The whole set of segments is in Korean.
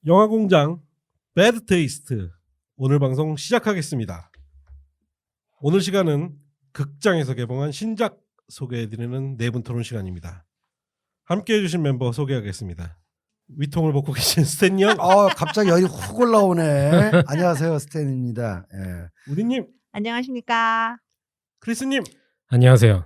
영화공장 배드 테이스트 오늘 방송 시작하겠습니다. 오늘 시간은 극장에서 개봉한 신작 소개해드리는 네분 토론 시간입니다. 함께해 주신 멤버 소개하겠습니다. 위통을 벗고 계신 스탠 형. 갑자기 열이 훅 올라오네. 안녕하세요, 스탠입니다. 예. 우디님. 안녕하십니까. 크리스님. 안녕하세요.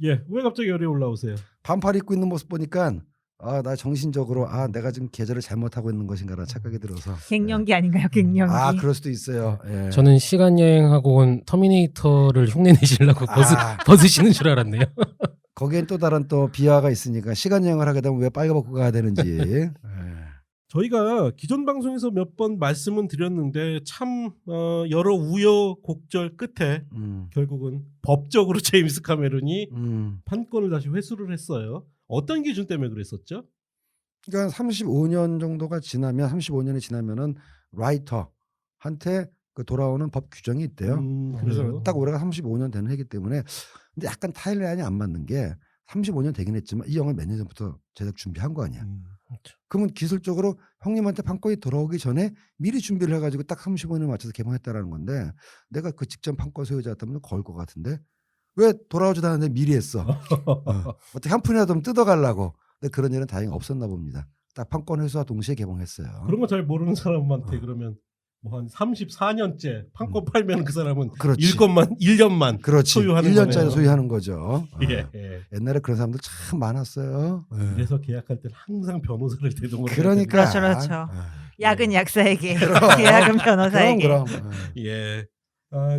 예, 왜 갑자기 열이 올라오세요? 반팔 입고 있는 모습 보니까 나 정신적으로 내가 지금 계절을 잘못하고 있는 것인가라는 착각이 들어서. 갱년기 아닌가요? 갱년기. 그럴 수도 있어요. 예. 저는 시간 여행하고 온 터미네이터를 흉내내시려고 벗으시는 줄 알았네요. 거기엔 또 다른 또 비하가 있으니까 시간 여행을 하게 되면 왜 빨개벗고 가야 되는지. 예. 저희가 기존 방송에서 몇 번 말씀은 드렸는데 참 여러 우여곡절 끝에 결국은 법적으로 제임스 카메론이 판권을 다시 회수를 했어요. 어떤 기준 때문에 그랬었죠? 그러니까 35년 정도가 지나면 35년이 지나면은 라이터한테 그 돌아오는 법 규정이 있대요. 그래서 그래요? 딱 올해가 35년 되는 해이기 때문에 근데 약간 타임라인이 안 맞는 게 35년 되긴 했지만 이 영화를 몇 년 전부터 제작 준비한 거 아니야. 그렇죠. 그러면 기술적으로 형님한테 판권이 돌아오기 전에 미리 준비를 해가지고 딱 35년에 맞춰서 개봉했다라는 건데 내가 그 직전 판권 소유자였다면 걸 것 같은데 왜 돌아오지도 않았는데 미리 했어. 어떻게 한 푼이라도 좀 뜯어가려고. 근데 그런 일은 다행히 없었나 봅니다. 딱 판권 회수와 동시에 개봉했어요. 그런 거 잘 모르는 사람한테 그러면 뭐 한 34년째 판권 팔면 그 사람은 그렇지. 일것만 1년만 그렇지. 소유하는 1년짜리 거네요. 소유하는 거죠. 예. 옛날에 그런 사람들 참 많았어요. 그래서 계약할 때는 항상 변호사를 대동을 해야 그러니까. 그렇죠. 예. 약은 약사에게, 계약은 변호사에게. 그럼. 예.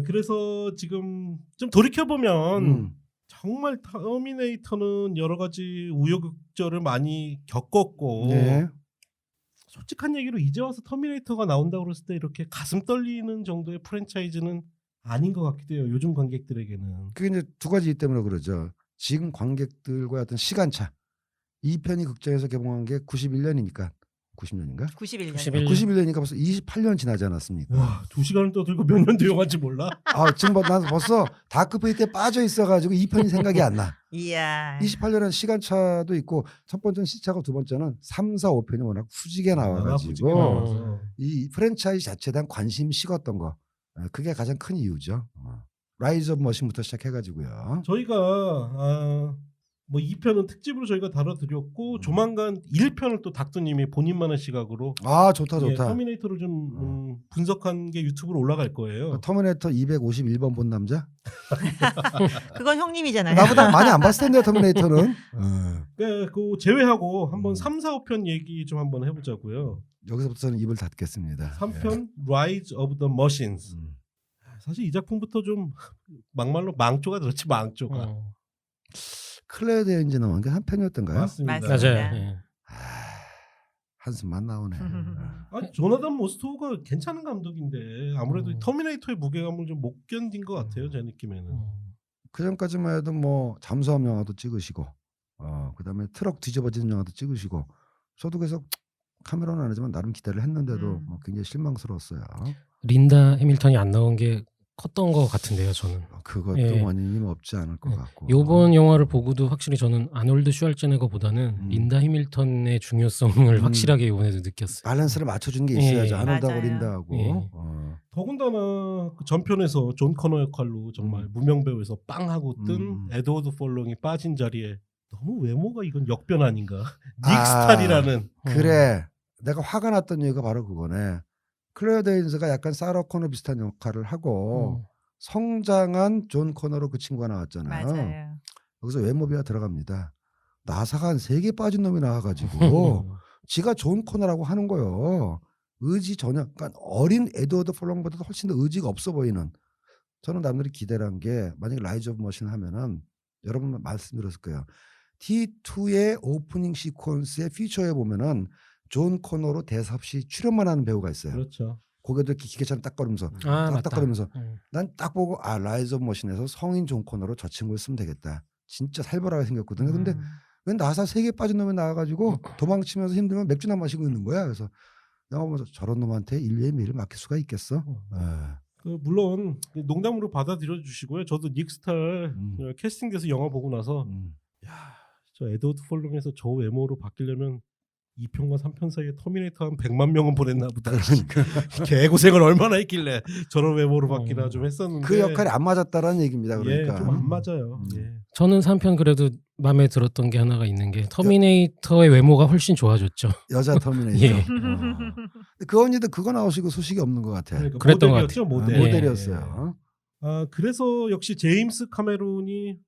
그래서 지금 좀 돌이켜 보면 정말 터미네이터는 여러 가지 우여곡절을 많이 겪었고 네. 솔직한 얘기로 이제 와서 터미네이터가 나온다고 그랬을 때 이렇게 가슴 떨리는 정도의 프랜차이즈는 아닌 것 같기도 해요. 요즘 관객들에게는. 그게 이제 두 가지 이유 때문에 그러죠. 지금 관객들과의 어떤 시간차. 이 편이 극장에서 개봉한 게 91년이니까 90년인가? 91년. 91년이니까 벌써 28년 지나지 않았습니까? 와, 2시간을 떠들고 몇 년 뒤 영화인지 몰라? 지금 난 벌써 다크페이트에 빠져 있어가지고 이 편이 생각이 안 나. 이야. 28년은 시간차도 있고 첫 번째는 시차고 두 번째는 3, 4, 5편이 워낙 후지게 나와가지고 후지게 나와서. 이 프랜차이즈 자체에 대한 관심이 식었던 거. 그게 가장 큰 이유죠. 라이즈 오브 머신부터 시작해가지고요. 저희가 뭐 2편은 특집으로 저희가 다뤄드렸고 조만간 1편을 또 닥터님이 본인만의 시각으로 좋다. 터미네이터를 좀 분석한 게 유튜브로 올라갈 거예요. 터미네이터 251번 본 남자? 그건 형님이잖아요. 나보다 많이 안 봤을 텐데 터미네이터는. 그 제외하고 한번 3, 4, 5편 얘기 좀 한번 해보자고요. 여기서부터 저는 입을 닫겠습니다. 3편 Rise of the Machines. 사실 이 작품부터 좀 막말로 망조가 들었지 망조가. 클레어 데인지 나온 게 한 편이었던가요? 맞습니다. 맞아요. 네. 한숨만 나오네. 조나단 모스토가 괜찮은 감독인데 아무래도 터미네이터의 무게감을 좀 못 견딘 것 같아요. 제 느낌에는. 그 전까지만 해도 뭐 잠수함 영화도 찍으시고 그다음에 트럭 뒤집어지는 영화도 찍으시고 저도 그래서 카메라는 아니지만 나름 기대를 했는데도 뭐 굉장히 실망스러웠어요. 린다 해밀턴이 안 나온 게 컸던 것 같은데요, 저는. 그것도 예. 원인이 없지 않을 것 같고. 요번 영화를 보고도 확실히 저는 아놀드 슈왈제네거보다는 린다 해밀턴의 중요성을 확실하게 이번에도 느꼈어요. 밸런스를 맞춰주는 게 있어야죠. 예. 아놀드하고 맞아요. 린다하고. 예. 더군다나 그 전편에서 존 커너 역할로 정말 무명 배우에서 빵 하고 뜬 에드워드 폴롱이 빠진 자리에 너무 외모가 이건 역변 아닌가? 닉 스타일이라는. 그래. 내가 화가 났던 이유가 바로 그거네. 클레어 데인스가 약간 사라 코너 비슷한 역할을 하고 성장한 존 코너로 그 친구가 나왔잖아요. 맞아요. 여기서 외모비가 들어갑니다. 나사가 한 3개 빠진 놈이 나와가지고 지가 존 코너라고 하는 거요. 의지 전혀. 그러니까 어린 에드워드 폴롱보다도 훨씬 더 의지가 없어 보이는. 저는 남들이 기대를 한 게 만약에 라이즈 오브 머신 하면은 여러분 말씀드렸을 거예요. T2의 오프닝 시퀀스의 피처에 보면은 존 코너로 대사 없이 출연만 하는 배우가 있어요. 그렇죠. 고개도 이렇게 기계처럼 딱거리면서 맞다. 딱딱거리면서 난 딱 보고 라이즈 오브 머신에서 성인 존 코너로 저 친구를 쓰면 되겠다. 진짜 살벌하게 생겼거든요. 근데 왜 나사 3개 빠진 놈이 나와가지고 도망치면서 힘들면 맥주나 마시고 있는 거야. 그래서 영화 보면서 저런 놈한테 인류의 미래를 맡길 수가 있겠어? 물론 농담으로 받아들여 주시고요. 저도 닉스타 캐스팅돼서 영화 보고 나서 야 저 에드워드 폴롱에서 저 외모로 바뀌려면 2편과 3편 사이에 터미네이터 한 100만 명은 보냈나 보다. 그러니까 개고생을 얼마나 했길래 저런 외모로 바뀌나 좀 했었는데 그 역할이 안 맞았다라는 얘기입니다. 그러니까 예, 좀 안 맞아요. 음. 예. 저는 3편 그래도 마음에 들었던 게 하나가 있는 게 터미네이터의 외모가 훨씬 좋아졌죠. 여자 터미네이터. 예. 근데 그 언니도 그거 나오시고 소식이 없는 것 같아. 그러니까 그랬던 것 모델이었죠, 모델. 예. 모델이었어요. 아, 그래서 역시 제임스 카메론이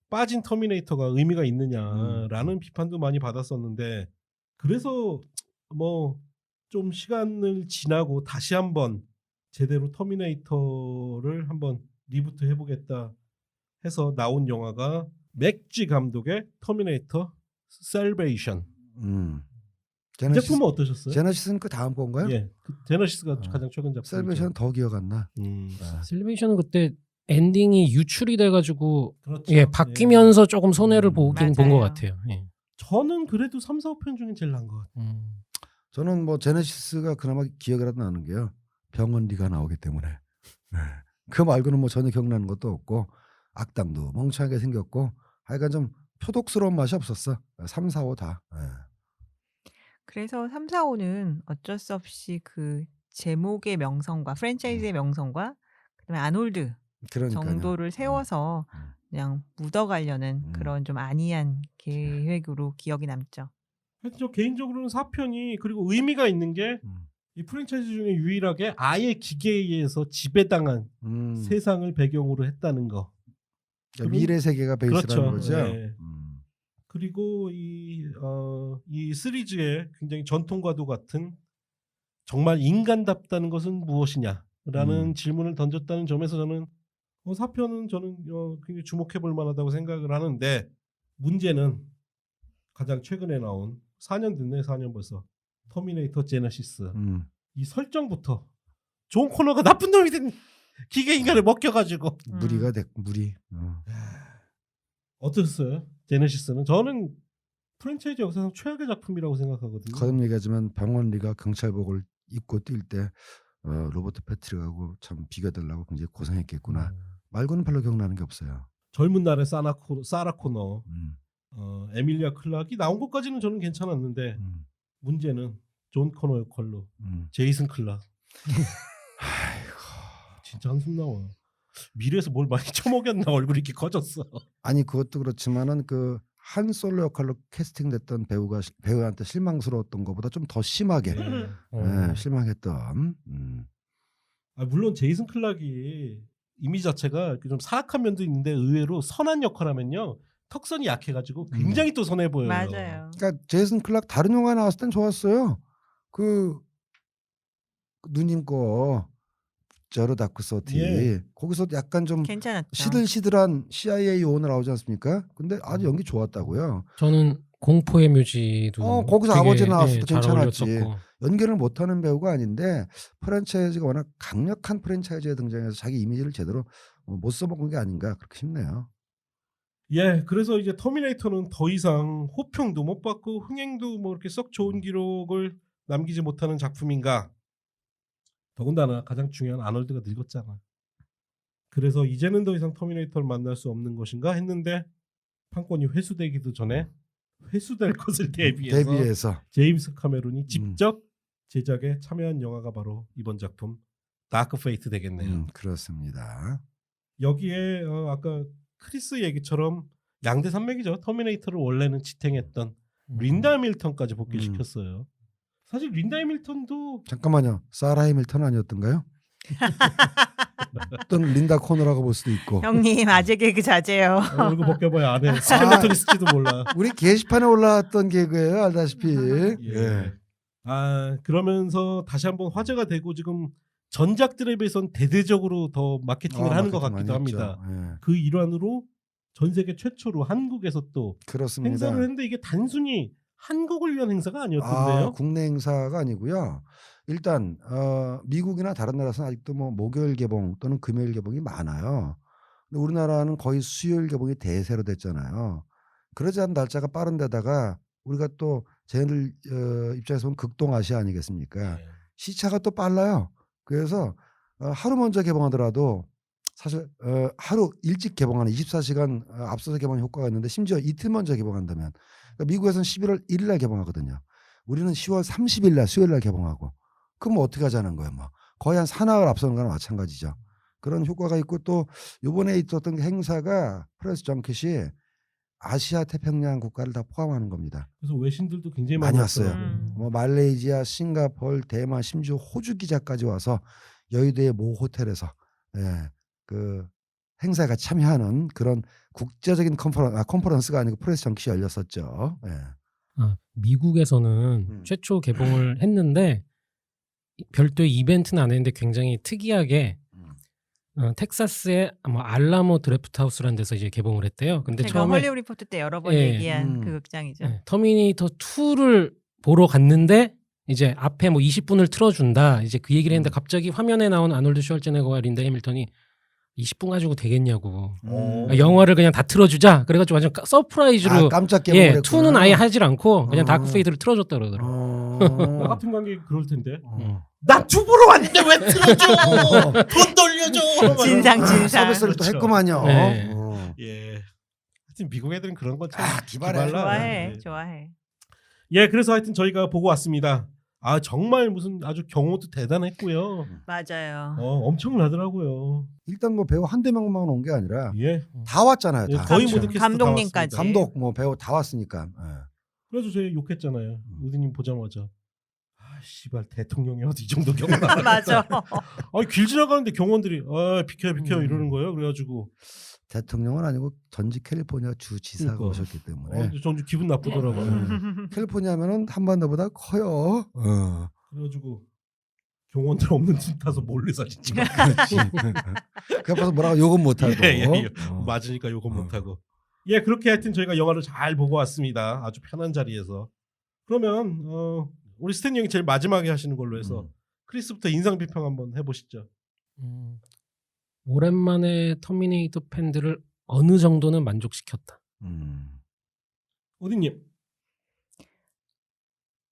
빠진 터미네이터가 의미가 있느냐라는 비판도 많이 받았었는데 그래서 뭐 좀 시간을 지나고 다시 한번 제대로 터미네이터를 한번 리부트 해보겠다 해서 나온 영화가 맥쥐 감독의 터미네이터 셀베이션. 이 제너시스, 작품은 어떠셨어요? 제너시스는 그 다음 건가요? 예, 그 제너시스가 가장 최근 작품. 셀베이션 더 기억 안 나. 셀베이션은 그때 엔딩이 유출이 돼가지고 그렇죠. 예 바뀌면서 조금 손해를 음, 보긴 본 것 맞아요. 같아요. 예. 저는 그래도 3, 4, 5편 중에 제일 나은 것 같아요. 저는 뭐 제네시스가 그나마 기억이라도 나는 게요. 병원리가 나오기 때문에. 네. 그 말고는 뭐 전혀 기억나는 것도 없고 악당도 멍청하게 생겼고 하여간 좀 표독스러운 맛이 없었어. 3, 4, 5 다. 네. 그래서 3, 4, 5는 어쩔 수 없이 그 제목의 명성과 프랜차이즈의 명성과 그다음에 아놀드 그러니까요. 정도를 세워서 그냥 묻어가려는 그런 좀 안이한 계획으로 기억이 남죠. 하여튼 저 개인적으로는 4편이 그리고 의미가 있는 게 이 프랜차이즈 중에 유일하게 아예 기계에 의해서 지배당한 세상을 배경으로 했다는 거. 그러니까 미래 세계가 베이스라는 그렇죠. 거죠. 네. 그리고 이 시리즈의 굉장히 전통과도 같은 정말 인간답다는 것은 무엇이냐라는 질문을 던졌다는 점에서 저는 4편은 저는 굉장히 주목해볼 만하다고 생각을 하는데 문제는 가장 최근에 나온 4년 됐네 4년 벌써 터미네이터 제너시스 이 설정부터 존 코너가 나쁜 놈이 된 기계 인간을 먹혀가지고 무리가 됐 무리. 어떠셨어요? 제너시스는 저는 프랜차이즈 역사상 최악의 작품이라고 생각하거든요. 거듭 얘기하지만 병원리가 경찰복을 입고 뛸 때 로버트 패트릭하고 참 비교되려고 굉장히 고생했겠구나. 말고는 별로 기억나는 게 없어요. 젊은 날의 사라 코너, 에밀리아 클락이 나온 것까지는 저는 괜찮았는데 문제는 존 코너 역할로 제이슨 클락. 진짜 한숨 나와. 미래에서 뭘 많이 처먹였나 얼굴이 이렇게 커졌어. 아니 그것도 그렇지만은 그 한 솔로 역할로 캐스팅됐던 배우한테 실망스러웠던 것보다 좀 더 심하게 실망했던. 물론 제이슨 클락이 이미지 자체가 좀 사악한 면도 있는데 의외로 선한 역할하면요 턱선이 약해가지고 굉장히 또 선해 보여요. 맞아요. 그러니까 제이슨 클락 다른 영화 나왔을 땐 좋았어요. 그 누님 거 저러 다크 서티 예. 거기서 약간 좀 괜찮았죠. 시들시들한 CIA 요원을 나오지 않습니까? 근데 아주 연기 좋았다고요. 저는 공포의 묘지도 거기서 되게, 아버지 나왔을 때 잘 괜찮았지. 어울렸었고. 연기를 못하는 배우가 아닌데 프랜차이즈가 워낙 강력한 프랜차이즈에 등장해서 자기 이미지를 제대로 못 써먹은 게 아닌가 그렇게 싶네요. 예, 그래서 이제 터미네이터는 더 이상 호평도 못 받고 흥행도 뭐 이렇게 썩 좋은 기록을 남기지 못하는 작품인가. 더군다나 가장 중요한 아놀드가 늙었잖아. 그래서 이제는 더 이상 터미네이터를 만날 수 없는 것인가 했는데 판권이 회수되기도 전에 회수될 것을 대비해서 제임스 카메론이 직접 제작에 참여한 영화가 바로 이번 작품 다크 페이트 되겠네요. 그렇습니다. 여기에 아까 크리스 얘기처럼 양대 산맥이죠. 터미네이터를 원래는 지탱했던 린다 해밀턴까지 복귀시켰어요. 사실 린다 해밀턴도 잠깐만요. 사라 해밀턴 아니었던가요? 어떤 린다 코너라고 볼 수도 있고. 형님 아재 개그 자제요. 얼굴 벗겨봐야 안 해. 스켈레톤 있을지도 몰라. 우리 게시판에 올라왔던 개그예요. 알다시피. 예. 그러면서 다시 한번 화제가 되고 지금 전작들에 비해서는 대대적으로 더 마케팅을 하는 것 같기도 합니다. 그 일환으로 전 세계 최초로 한국에서 또 그렇습니다. 행사를 했는데 이게 단순히 한국을 위한 행사가 아니었던데요. 국내 행사가 아니고요. 일단 미국이나 다른 나라에서는 아직도 뭐 목요일 개봉 또는 금요일 개봉이 많아요. 근데 우리나라는 거의 수요일 개봉이 대세로 됐잖아요. 그러지 않은 날짜가 빠른 데다가 우리가 또 쟤네들 입장에서 보면 극동아시아 아니겠습니까? 네. 시차가 또 빨라요. 그래서 하루 먼저 개봉하더라도 사실 하루 일찍 개봉하는 24시간 앞서서 개봉 효과가 있는데 심지어 이틀 먼저 개봉한다면 그러니까 미국에서는 11월 1일 날 개봉하거든요. 우리는 10월 30일 날 수요일 날 개봉하고 그럼 뭐 어떻게 하자는 거예요. 뭐 거의 한 사나흘 앞서는 거나 마찬가지죠. 그런 효과가 있고 또 이번에 있었던 행사가 프레스 정켓이 아시아 태평양 국가를 다 포함하는 겁니다. 그래서 외신들도 굉장히 많이 많이 왔어요. 왔더라고요. 뭐 말레이시아, 싱가포르, 대만, 심지어 호주 기자까지 와서 여의도의 모 호텔에서 그 행사에 같이 참여하는 그런 국제적인 컨퍼런스가 아니고 프레스 정켓이 열렸었죠. 미국에서는 최초 개봉을 했는데 별도의 이벤트는 안 했는데 굉장히 특이하게 텍사스의 뭐 알라모 드래프트하우스라는 데서 이제 개봉을 했대요. 근데 제가 처음에 헐리우드 리포트 때 여러 번 예. 얘기한 그 극장이죠. 터미네이터 2를 보러 갔는데 이제 앞에 뭐 20분을 틀어준다. 이제 그 얘기를 했는데 갑자기 화면에 나온 아놀드 슈왈제네거와 린다 해밀턴이 20분 가지고 되겠냐고. 영화를 그냥 다 틀어주자. 그래가지고 완전 서프라이즈로 깜짝 개봉을 했구나. 2는 아예 하질 않고 그냥 어. 다크 페이드를 틀어줬다 그러더라고. 나 같은 관객이 그럴 텐데. 어. 나 투보러 왔는데 왜 틀어줘? 돈 돌려줘. 진상. 서비스를 또 그렇죠. 했구만요. 네. 예. 하여튼 미국 애들은 그런 건 참 기발해. 좋아해. 예. 좋아해. 예, 그래서 하여튼 저희가 보고 왔습니다. 아 정말 무슨 아주 경호도 대단했고요. 맞아요. 엄청나더라고요. 일단 뭐 배우 한두 명만 온 게 아니라 예. 다 왔잖아요. 예, 다. 거의 그렇죠. 모든 캐스트 감독님까지. 감독 뭐 배우 다 왔으니까. 그래서 저희 욕했잖아요. 우디님 보자마자 아 씨발 대통령이 어디 이 정도 경험 맞아. 아니 길 지나가는데 경호원들이 비켜 이러는 거예요. 그래가지고 대통령은 아니고 전직 캘리포니아 주지사가 그러니까. 오셨기 때문에 전 기분 나쁘더라고요. 캘리포니아면은 한반도보다 커요. 그래가지고 경호원들 없는 집 타서 몰래 사진 찍어. 그렇지. 그 앞에서 뭐라고 욕은 못하고. 예. 맞으니까 욕은 못하고. 예, 그렇게 하여튼 저희가 영화를 잘 보고 왔습니다. 아주 편한 자리에서. 그러면 우리 스탠 형이 제일 마지막에 하시는 걸로 해서 크리스부터 인상 비평 한번 해보시죠. 오랜만에 터미네이터 팬들을 어느 정도는 만족시켰다. 어디님?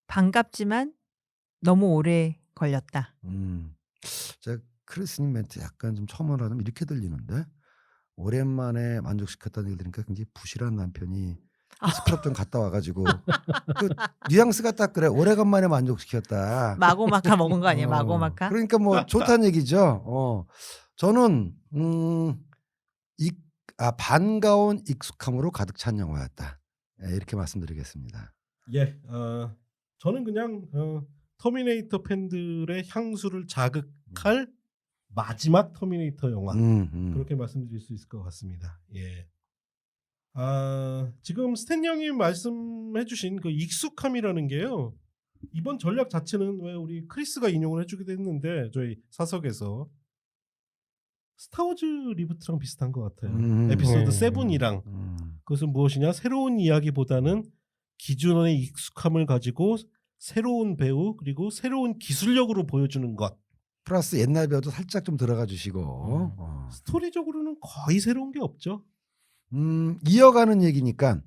반갑지만 너무 오래 걸렸다. 제가 크리스님 멘트 약간 좀 처음 하면 이렇게 들리는데 오랜만에 만족시켰다는 얘기 들으니까 굉장히 부실한 남편이 스크럽 좀 갔다 와가지고 그 뉘앙스가 딱 그래. 오래간만에 만족시켰다. 마고마카 먹은 거 아니에요? 마고마카? 그러니까 뭐 좋다는 얘기죠. 저는 반가운 익숙함으로 가득 찬 영화였다. 이렇게 말씀드리겠습니다. 예, 저는 그냥 터미네이터 팬들의 향수를 자극할 마지막 터미네이터 영화 그렇게 말씀드릴 수 있을 것 같습니다. 예. 지금 스탠 형이 말씀해주신 그 익숙함이라는 게요. 이번 전략 자체는 왜 우리 크리스가 인용을 해주기도 했는데 저희 사석에서 스타워즈 리부트랑 비슷한 것 같아요. 에피소드 7이랑 그것은 무엇이냐? 새로운 이야기보다는 기존의 익숙함을 가지고 새로운 배우 그리고 새로운 기술력으로 보여주는 것. 플러스 옛날 배우도 살짝 좀 들어가 주시고 스토리적으로는 거의 새로운 게 없죠. 이어가는 얘기니까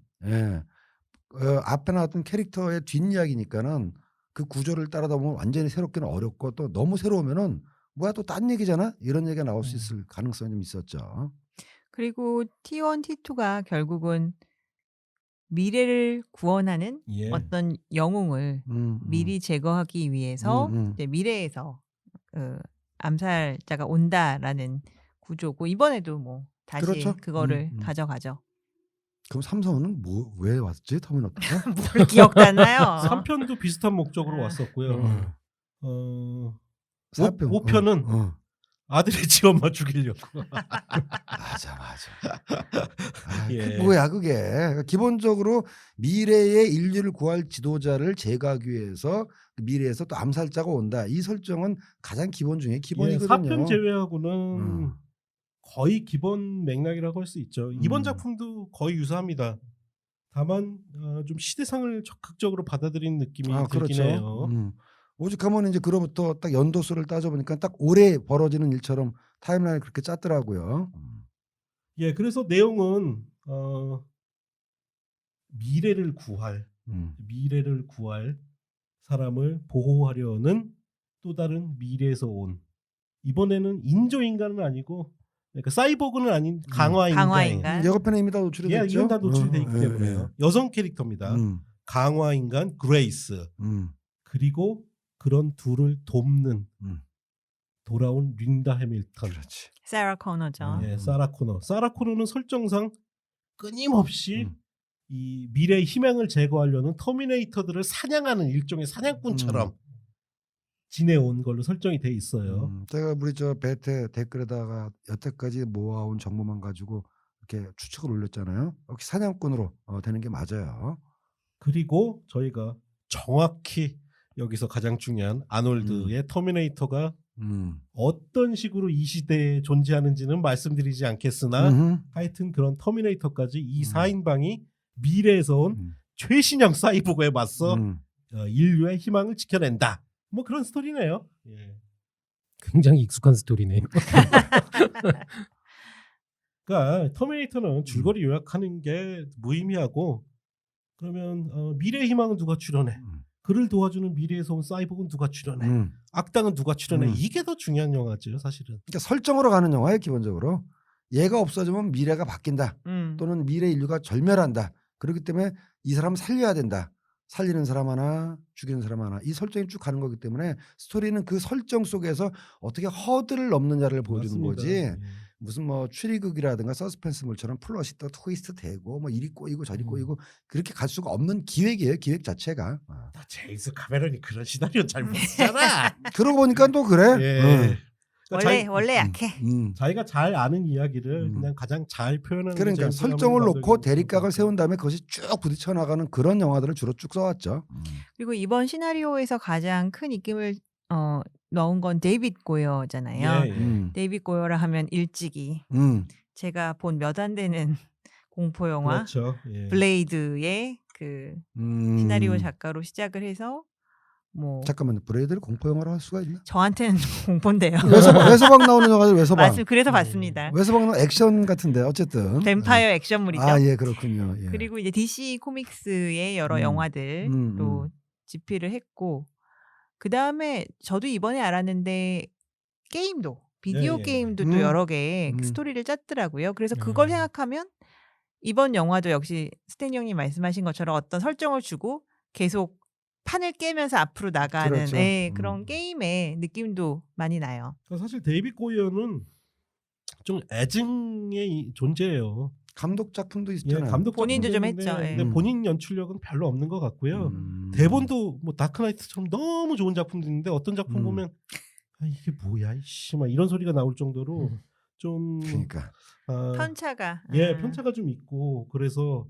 앞에 나왔던 캐릭터의 뒷이야기니까는 그 구조를 따라다 보면 완전히 새롭기는 어렵고 또 너무 새로우면은 뭐야 또 딴 얘기잖아 이런 얘기가 나올 수 있을 가능성이 좀 있었죠. 그리고 T1, T2가 결국은 미래를 구원하는 예. 어떤 영웅을 미리 제거하기 위해서 이제 미래에서 암살자가 온다라는 구조고 이번에도 뭐 다시 그렇죠. 그거를 가져가죠. 그럼 삼성은 뭐 왜 왔지 터미네이터가? 뭘 기억도 안 나요. 3편도 비슷한 목적으로 왔었고요. 4편. 5편은 아들의 지엄마 죽이려고. 맞아. 예. 뭐야 그게. 그러니까 기본적으로 미래의 인류를 구할 지도자를 제거하기 위해서 미래에서 또 암살자가 온다. 이 설정은 가장 기본 중에 기본이거든요. 4편 제외하고는 거의 기본 맥락이라고 할 수 있죠. 이번 작품도 거의 유사합니다. 다만 좀 시대상을 적극적으로 받아들인 느낌이 들긴 해요. 오죽하면 이제 그로부터 딱 연도수를 따져보니까 딱 올해 벌어지는 일처럼 타임라인을 그렇게 짰더라고요. 예, 그래서 내용은 미래를 구할 사람을 보호하려는 또 다른 미래에서 온 이번에는 인조인간은 아니고 그러니까 사이보그는 아닌 강화 인간. 강화 인간. 예고편에 이미 다 노출이 예, 됐죠. 이건 다 노출이 돼 있기 예, 때문에요. 여성 캐릭터입니다. 강화 인간 그레이스. 그리고 그런 둘을 돕는 돌아온 린다 해밀턴. 그렇지. 사라 코너죠. 예, 사라 코너. 사라 코너는 설정상 끊임없이 이 미래의 희망을 제거하려는 터미네이터들을 사냥하는 일종의 사냥꾼처럼 지내온 걸로 설정이 돼 있어요. 제가 우리 저 베테 댓글에다가 여태까지 모아온 정보만 가지고 이렇게 추측을 올렸잖아요. 역시 사냥꾼으로 되는 게 맞아요. 그리고 저희가 정확히 여기서 가장 중요한 아놀드의 터미네이터가 어떤 식으로 이 시대에 존재하는지는 말씀드리지 않겠으나 하여튼 그런 터미네이터까지 이 4인방이 미래에서 온 최신형 사이보그에 맞서 인류의 희망을 지켜낸다. 뭐 그런 스토리네요. 예. 굉장히 익숙한 스토리네. 그러니까 터미네이터는 줄거리 요약하는 게 무의미하고 그러면 미래의 희망은 누가 출연해? 그를 도와주는 미래에서 온 사이보그는 누가 출연해? 악당은 누가 출연해? 이게 더 중요한 영화죠, 사실은. 그러니까 설정으로 가는 영화예요, 기본적으로. 얘가 없어지면 미래가 바뀐다. 또는 미래 인류가 절멸한다. 그렇기 때문에 이 사람 살려야 된다. 살리는 사람 하나, 죽이는 사람 하나. 이 설정이 쭉 가는 거기 때문에 스토리는 그 설정 속에서 어떻게 허들을 넘느냐를 보여주는 맞습니다. 거지. 예. 무슨 뭐 추리극이라든가 서스펜스물처럼 플롯이 또 트위스트 되고 뭐 이리 꼬이고 저리 꼬이고 그렇게 갈 수가 없는 기획이에요. 기획 자체가. 나 제임스 카메론이 그런 시나리오 잘 못 쓰잖아. 그러고 보니까 또 그래. 예. 그러니까 원래 약해. 자기가 잘 아는 이야기를 그냥 가장 잘 표현하는 게 그러니까 제임스 설정을 카메론 놓고 감독의 대립각을 세운 다음에 그것이 쭉 부딪혀 나가는 그런 영화들을 주로 쭉 써왔죠. 그리고 이번 시나리오에서 가장 큰 입김을 넣은 건 데이빗 고여잖아요. 예, 예. 데이빗 고여라 하면 일찍이 제가 본 몇 안 되는 공포 영화 그렇죠. 예. 블레이드의 그 시나리오 작가로 시작을 해서 뭐 잠깐만요. 브레이드를 공포 영화로 할 수가 있나? 저한테는 공포인데요. 외서방 나오는 영화들 외서방. 맞습니다. 그래서 봤습니다. 외서방은 액션 같은데 어쨌든. 뱀파이어 액션물이죠. 아, 예, 그렇군요. 예. 그리고 이제 DC 코믹스의 여러 영화들도 집필을 했고 그 다음에 저도 이번에 알았는데 게임도 비디오 예, 예. 게임도 또 여러 개의 스토리를 짰더라고요. 그래서 그걸 생각하면 이번 영화도 역시 스탠 형님 말씀하신 것처럼 어떤 설정을 주고 계속 판을 깨면서 앞으로 나가는 그렇죠. 예, 그런 게임의 느낌도 많이 나요. 그러니까 사실 데이빗 고이어는 좀 애증의 존재예요. 감독 작품도 예, 있잖아요. 감독 본인도 좀 작품도 했죠. 있는데 예. 근데 본인 연출력은 별로 없는 것 같고요. 대본도 뭐 다크나이트처럼 너무 좋은 작품도 있는데 어떤 작품 보면 아, 이게 뭐야 이씨 막 이런 소리가 나올 정도로 좀 그러니까 편차가 예 편차가 좀 있고 그래서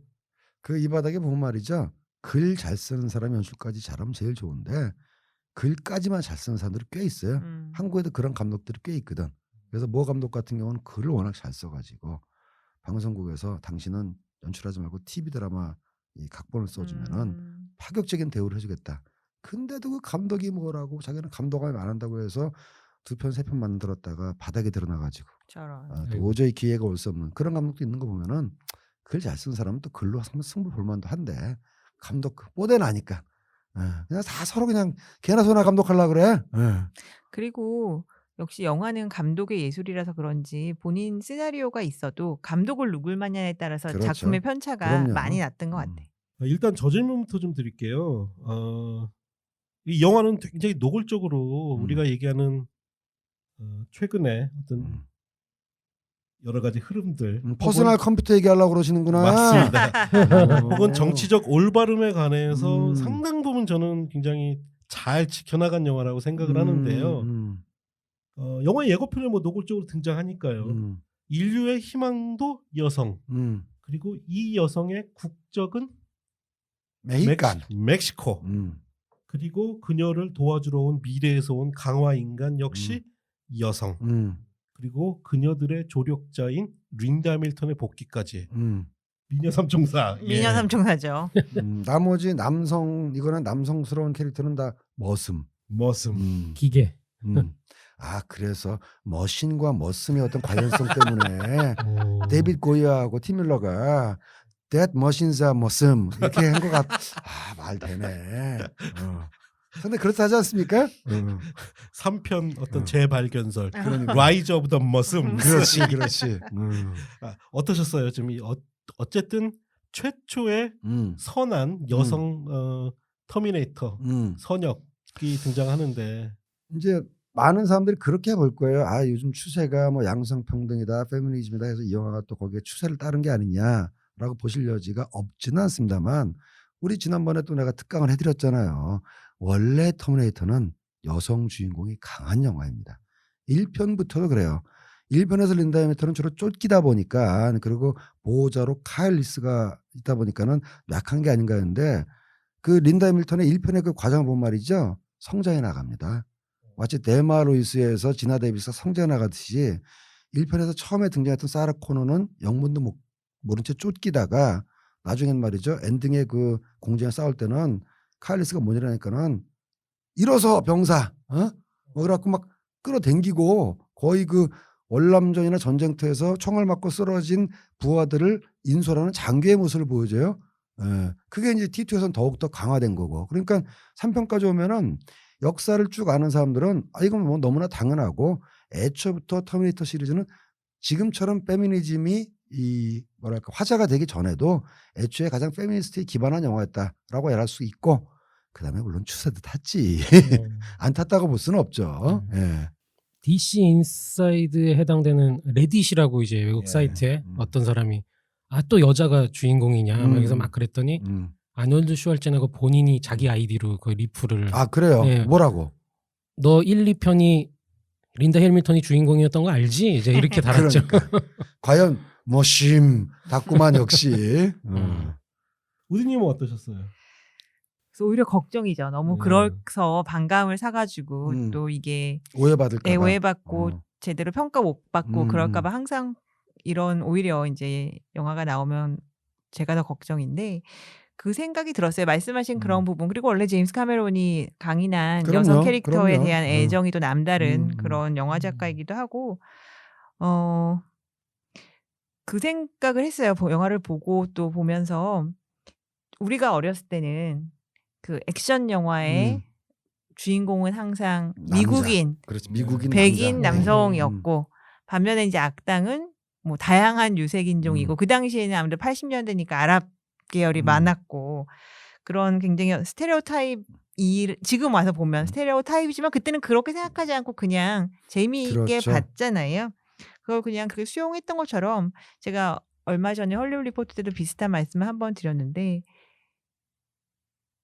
그 이 바닥에 보면 말이죠. 글 잘 쓰는 사람이 연출까지 잘하면 제일 좋은데 글까지만 잘 쓰는 사람들이 꽤 있어요. 한국에도 그런 감독들이 꽤 있거든. 그래서 모 감독 같은 경우는 글을 워낙 잘 써가지고 방송국에서 당신은 연출하지 말고 TV 드라마 이 각본을 써주면은 파격적인 대우를 해주겠다. 근데도 그 감독이 뭐라고 자기는 감독을 안 한다고 해서 2편 3편 만들었다가 바닥에 드러나가지고 저런. 도저히 기회가 올 수 없는 그런 감독도 있는 거 보면은 글 잘 쓰는 사람은 또 글로 한번 승부 볼 만도 한데 감독 뽀대 나니까 그냥 다 서로 그냥 개나 소나 감독하려고 그래. 그리고 역시 영화는 감독의 예술이라서 그런지 본인 시나리오가 있어도 감독을 누굴 마냐에 따라서 그렇죠. 작품의 편차가 그럼요. 많이 났던 것 같아. 일단 저 질문부터 좀 드릴게요. 이 영화는 굉장히 노골적으로 우리가 얘기하는 최근에 어떤 여러 가지 흐름들 퍼스널 컴퓨터 얘기하려고 그러시는구나. 맞습니다. 혹은 정치적 올바름에 관해서 상당 부분 저는 굉장히 잘 지켜나간 영화라고 생각을 하는데요. 영화 예고편에 뭐 노골적으로 등장하니까요. 인류의 희망도 여성. 그리고 이 여성의 국적은 메히칸. 멕시코. 그리고 그녀를 도와주러 온 미래에서 온 강화 인간 역시 여성. 그리고 그녀들의 조력자인 린다 밀턴의 복귀까지. 미녀 삼총사. 미녀 삼총사죠. 나머지 남성 이거는 남성스러운 캐릭터는 다 머슴. 기계. 아 그래서 머신과 머슴의 어떤 관련성 때문에 데이빗 고이어하고 팀 밀러가 That machines are 머슴 이렇게 한 것 같. 아 말 되네. 상당히 그렇다 하지 않습니까? 3편 어떤 어. 재발견설 그러니까. 라이즈 오브 더 머슴 그렇지, 그렇지. 어떠셨어요? 좀 어쨌든 최초의 선한 여성 터미네이터 선역이 등장하는데 이제 많은 사람들이 그렇게 볼 거예요. 아, 요즘 추세가 뭐 양성 평등이다, 페미니즘이다 해서 이 영화가 또 거기에 추세를 따른 게 아니냐라고 보실 여지가 없지는 않습니다만, 우리 지난번에 또 내가 특강을 해드렸잖아요. 원래 터미네이터는 여성 주인공이 강한 영화입니다. 1편부터도 그래요. 1편에서 린다 해밀턴은 주로 쫓기다 보니까, 그리고 보호자로 카일 리스가 있다 보니까는 약한 게 아닌가 했는데, 그 린다 해밀턴의 1편의 그 과정을 보면 말이죠, 성장해 나갑니다. 마치 데마 로이스에서 지나 데이비스가 성장해 나가듯이 1편에서 처음에 등장했던 사라 코너는 영문도 모른 채 쫓기다가 나중엔 말이죠, 엔딩에 그 공장에 싸울 때는 카일 리스가 뭐냐니까는 일어서 병사, 뭐 그래갖고 막 끌어당기고 거의 그 월남전이나 전쟁터에서 총을 맞고 쓰러진 부하들을 인솔하는 장교의 모습을 보여줘요. 예. 그게 이제 T2에서는 더욱더 강화된 거고. 그러니까 3편까지 오면은 역사를 쭉 아는 사람들은 아, 이건 뭐 너무나 당연하고, 애초부터 터미네이터 시리즈는 지금처럼 페미니즘이 이 뭐랄까 화제가 되기 전에도 애초에 가장 페미니스트에 기반한 영화였다라고 말할 수 있고, 그다음에 물론 추세도 탔지. 안 탔다고 볼 수는 없죠. 예. DC 인사이드에 해당되는 레딧이라고 이제 외국 예. 사이트에 어떤 사람이 아, 또 여자가 주인공이냐 막 그래서 막 그랬더니 아놀드 슈왈제네거 본인이 자기 아이디로 그 리플을 아, 그래요? 예. 뭐라고? 너 1, 2편이 린다 해밀턴이 주인공이었던 거 알지? 이제 이렇게 달았죠. 그러니까. 과연 뭐심 닫구만 역시. 우디님은 어떠셨어요? 그래서 오히려 걱정이죠. 너무 그래서 반감을 사가지고 또 이게 오해받을까 봐. 오해받고 제대로 평가 못 받고 그럴까봐 항상 이런 오히려 이제 영화가 나오면 제가 더 걱정인데, 그 생각이 들었어요. 말씀하신 그런 부분. 그리고 원래 제임스 카메론이 강인한 그럼요, 여성 캐릭터에 그럼요. 대한 애정이 또 남다른 그런 영화 작가이기도 하고, 그 생각을 했어요. 영화를 보고 또 보면서 우리가 어렸을 때는 그 액션 영화의 주인공은 항상 남자. 미국인, 그렇지, 미국인 백인 남자. 남성이었고, 반면에 이제 악당은 뭐 다양한 유색인종이고, 그 당시에는 아무래도 80년대니까 아랍 계열이 많았고, 그런 굉장히 스테레오타입, 지금 와서 보면 스테레오타입이지만 그때는 그렇게 생각하지 않고 그냥 재미있게 그렇죠. 봤잖아요. 그걸 그냥 그렇게 수용했던 것처럼, 제가 얼마 전에 헐리우드 리포트 때도 비슷한 말씀을 한번 드렸는데,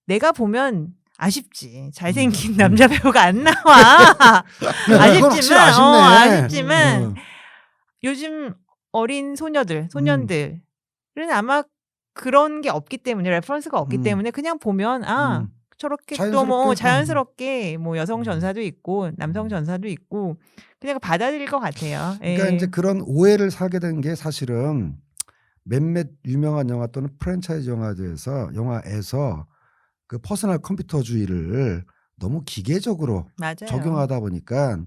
내가 보면 아쉽지. 잘생긴 남자 배우가 안 나와. 그건 확실히 아쉽네. 아쉽지만 요즘 어린 소년들은 아마 그런 게 없기 때문에, 레퍼런스가 없기 때문에 그냥 보면 저렇게 또 뭐 자연스럽게 뭐 여성 전사도 있고 남성 전사도 있고 그냥 받아들일 것 같아요. 그러니까 이제 그런 오해를 사게 된 게 사실은 몇몇 유명한 영화 또는 프랜차이즈 영화에서 그 퍼스널 컴퓨터주의를 너무 기계적으로 맞아요. 적용하다 보니까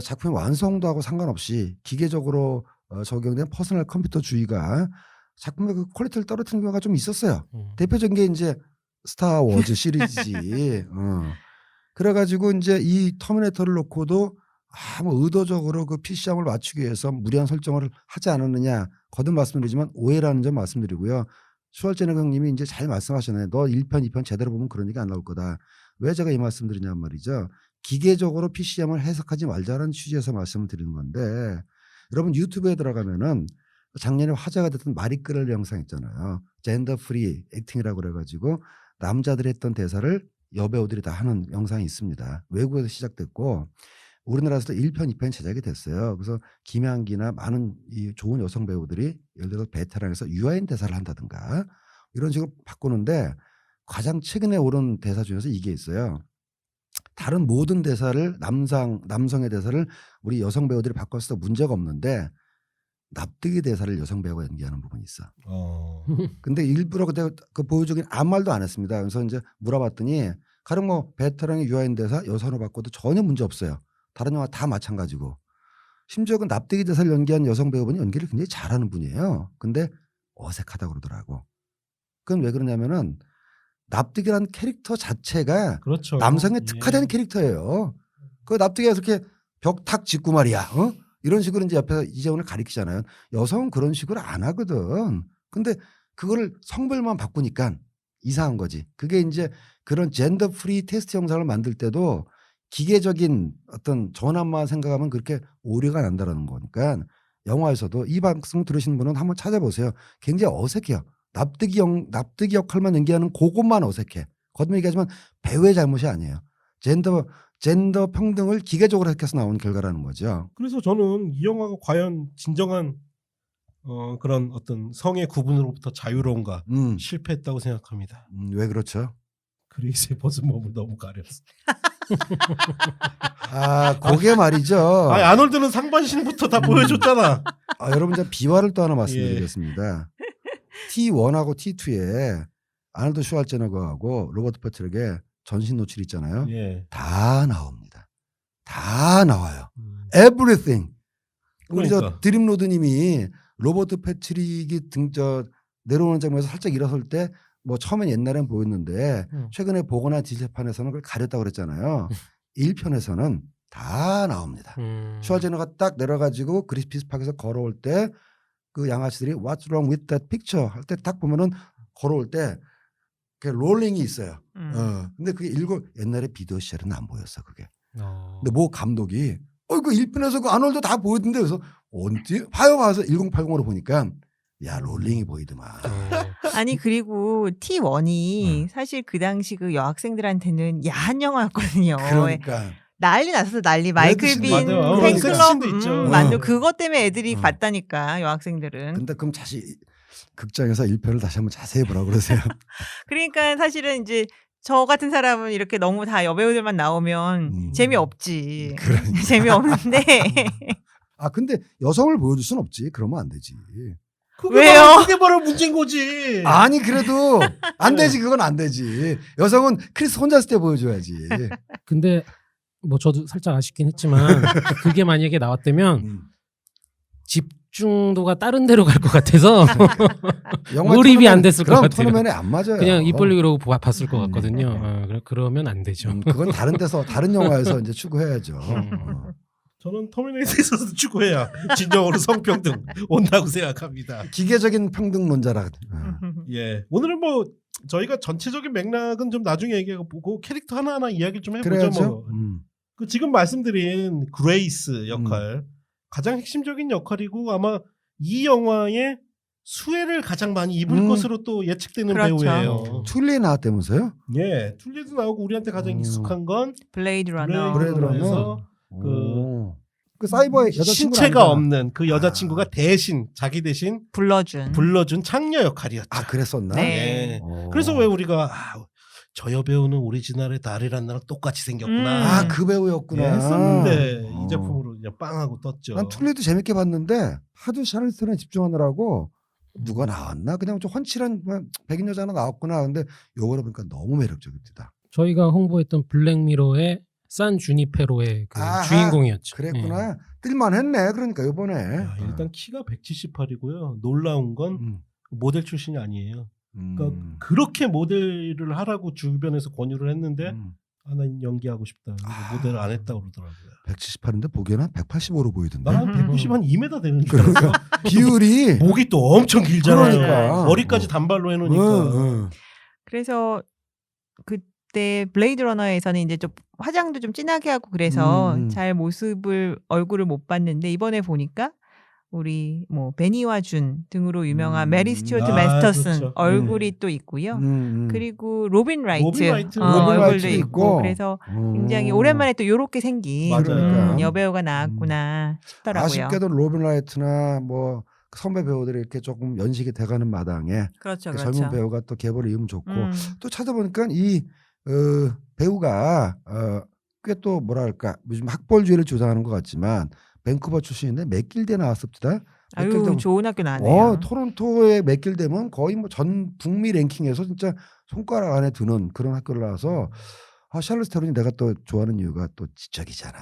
작품의 완성도하고 상관없이 기계적으로 적용된 퍼스널 컴퓨터주의가 작품의 그 퀄리티를 떨어뜨리는 경우가 좀 있었어요. 대표적인 게 이제 스타워즈 시리즈지. 그래가지고 이제 이 터미네이터를 놓고도 뭐 의도적으로 그 PC함을 맞추기 위해서 무리한 설정을 하지 않았느냐, 거듭 말씀드리지만 오해라는 점 말씀드리고요. 슈왈제네거 형님이 이제 잘 말씀하셨네. 너 1편, 2편 제대로 보면 그런 얘기 안 나올 거다. 왜 제가 이 말씀 드리냐는 말이죠. 기계적으로 PC함을 해석하지 말자는 취지에서 말씀을 드리는 건데, 여러분 유튜브에 들어가면은 작년에 화제가 됐던 마리끌 영상 있잖아요. 젠더 프리 액팅이라고 그래가지고 남자들이 했던 대사를 여배우들이 다 하는 영상이 있습니다. 외국에서 시작됐고 우리나라에서도 1편, 2편 제작이 됐어요. 그래서 김향기나 많은 이 좋은 여성 배우들이 예를 들어 베테랑에서 유아인 대사를 한다든가 이런 식으로 바꾸는데, 가장 최근에 오른 대사 중에서 이게 있어요. 다른 모든 대사를 남성의 대사를 우리 여성 배우들이 바꿨을 때 문제가 없는데 납득이 대사를 여성 배우가 연기하는 부분이 있어. 근데 일부러 그때 그 보여주긴 아무 말도 안 했습니다. 그래서 이제 물어봤더니 가령 뭐 베테랑의 유아인 대사 여성으로 바꿔도 전혀 문제 없어요. 다른 영화 다 마찬가지고. 심지어 그 납득이 대사를 연기한 여성 배우분이 연기를 굉장히 잘하는 분이에요. 근데 어색하다고 그러더라고. 그건 왜 그러냐면은 납득이라는 캐릭터 자체가 그렇죠. 남성에 예. 특화된 캐릭터예요. 그 납득이가 이렇게 벽 탁 짚고 말이야. 이런 식으로 이제 옆에서 이재훈을 가리키잖아요. 여성은 그런 식으로 안 하거든. 근데 그거를 성별만 바꾸니까 이상한 거지. 그게 이제 그런 젠더 프리 테스트 영상을 만들 때도 기계적인 어떤 전환만 생각하면 그렇게 오류가 난다라는 거니까 영화에서도 이 방송 들으시는 분은 한번 찾아보세요. 굉장히 어색해요. 납득이 역할만 연기하는 그것만 어색해. 거듭 얘기하지만 배우의 잘못이 아니에요. 젠더 평등을 기계적으로 해서 나온 결과라는 거죠. 그래서 저는 이 영화가 과연 진정한 그런 어떤 성의 구분으로부터 자유로운가 실패했다고 생각합니다. 왜 그렇죠? 그레이스의 벗은 몸을 너무 가렸어. 그게 말이죠. 아놀드는 상반신부터 다 보여줬잖아. 여러분 제가 비화를 또 하나 말씀드리겠습니다. T1하고 T2에 아놀드 슈왈제네거하고 로버트 패트릭의 전신 노출 있잖아요. 예. 다 나옵니다. 다 나와요. Everything. 우리 그러니까. 드림로드님이 로버트 패트릭이 내려오는 장면에서 살짝 일어설 때 뭐 처음엔 옛날엔 보였는데 최근에 보거나 디지털판에서는 그걸 가렸다고 그랬잖아요. 1편에서는 다 나옵니다. 슈왈제네거가 딱 내려가지고 그리피스 파크에서 걸어올 때 그 양아치들이 What's wrong with that picture 할 때 딱 보면은 걸어올 때 그 롤링이 있어요. 근데 그게 옛날에 비디오 시절은 안 보였어 그게. 근데 뭐 감독이 그 1편에서 그 아놀드 다 보였는데 그래서 언제 봐서 1080으로 보니까 야 롤링이 보이더만. 아니 그리고 T1이 사실 그 당시 그 여학생들한테는 야한 영화였거든요. 그러니까 난리 났었어 난리. 마이클 빈 맞아요. 팬클럽 섹스씬도 있죠. 만들 그것 때문에 애들이 봤다니까 여학생들은. 근데 그럼 극장에서 1편을 다시 한번 자세히 보라고 그러세요. 그러니까 사실은 이제 저 같은 사람은 이렇게 너무 다 여배우들만 나오면 재미없지. 그러니까. 재미없는데 근데 여성을 보여줄 순 없지. 그러면 안 되지. 왜요? 그게 바로 문제인 거지. 아니 그래도 안 되지. 그건 안 되지. 여성은 크리스 혼자 있을 때 보여줘야지. 근데 뭐 저도 살짝 아쉽긴 했지만 그게 만약에 나왔다면 집중도가 다른 데로 갈 것 같아서 몰입이 안 됐을 것 그럼 같아요. 토너맨에 안 맞아요. 그냥 입 벌리고 이러고 봤을 것 같거든요. 그러면 안 되죠. 그건 다른 데서 다른 영화에서 이제 추구해야죠. 저는 터미네이터에서도 추구해야 진정으로 성평등 온다고 생각합니다. 기계적인 평등론자라. 예, 오늘은 뭐 저희가 전체적인 맥락은 좀 나중에 얘기하고 캐릭터 하나하나 이야기 좀 해보죠. 그래야죠. 뭐. 그 지금 말씀드린 그레이스 역할 가장 핵심적인 역할이고 아마 이 영화의 수혜를 가장 많이 입을 것으로 또 예측되는 그렇죠. 배우예요. 툴리에 나왔다면서요? 예, 툴리도 나오고 우리한테 가장 익숙한 건 블레이드 러너. 블레이드 러너에서 그 사이버의 여자친구 신체가 없는 그 여자친구가 대신 자기 대신 불러준 창녀 역할이었죠. 그랬었나? 네. 그래서 왜 우리가 저 여배우는 오리지널의 나리란 나랑 똑같이 생겼구나. 그 배우였구나. 했었는데 이 작품으로 그냥 빵하고 떴죠. 난 툴리도 재밌게 봤는데 하도 샤를스턴에 집중하느라고 누가 나왔나? 그냥 좀 훤칠한 백인 여자 하나 나왔구나. 근데 요거를 보니까 너무 매력적입니다. 저희가 홍보했던 블랙미러의 산 주니페로의 그 주인공이었죠. 그랬구나. 뜰만했네. 그러니까 요번에. 일단 키가 178이고요. 놀라운 건 모델 출신이 아니에요. 그러니까 그렇게 모델을 하라고 주변에서 권유를 했는데 난 연기하고 싶다. 모델을 안 했다고 그러더라고요. 178인데 보기에는 185로 보이던데. 난 190 한 2m 되는 줄 그러니까 알았어. 비율이 목이 또 엄청 길잖아요. 그러니까. 머리까지 단발로 해놓으니까. 그래서 그때 블레이드 러너에서는 이제 좀 화장도 좀 진하게 하고 그래서 잘 얼굴을 못 봤는데 이번에 보니까 우리 뭐 베니와 준 등으로 유명한 메리 스튜어트 마스터슨 그렇죠. 얼굴이 또 있고요. 그리고 로빈 라이트, 라이트. 얼굴도 있고. 있고 그래서 굉장히 오랜만에 또 요렇게 생긴 맞아요. 여배우가 나왔구나 싶더라고요. 아쉽게도 로빈 라이트나 뭐 선배 배우들이 이렇게 조금 연식이 돼가는 마당에 그렇죠. 젊은 배우가 또 계보를 이으면 좋고 또 찾아보니까 이 배우가 꽤 또 뭐랄까 요즘 학벌주의를 주장하는 것 같지만 밴쿠버 출신인데 맥길대 나왔습니다. 아유 좋은 학교 나왔네요. 토론토의 맥길대면 거의 뭐 전 북미 랭킹에서 진짜 손가락 안에 드는 그런 학교를 나와서 샬롯 테론이 내가 또 좋아하는 이유가 또 지적이잖아.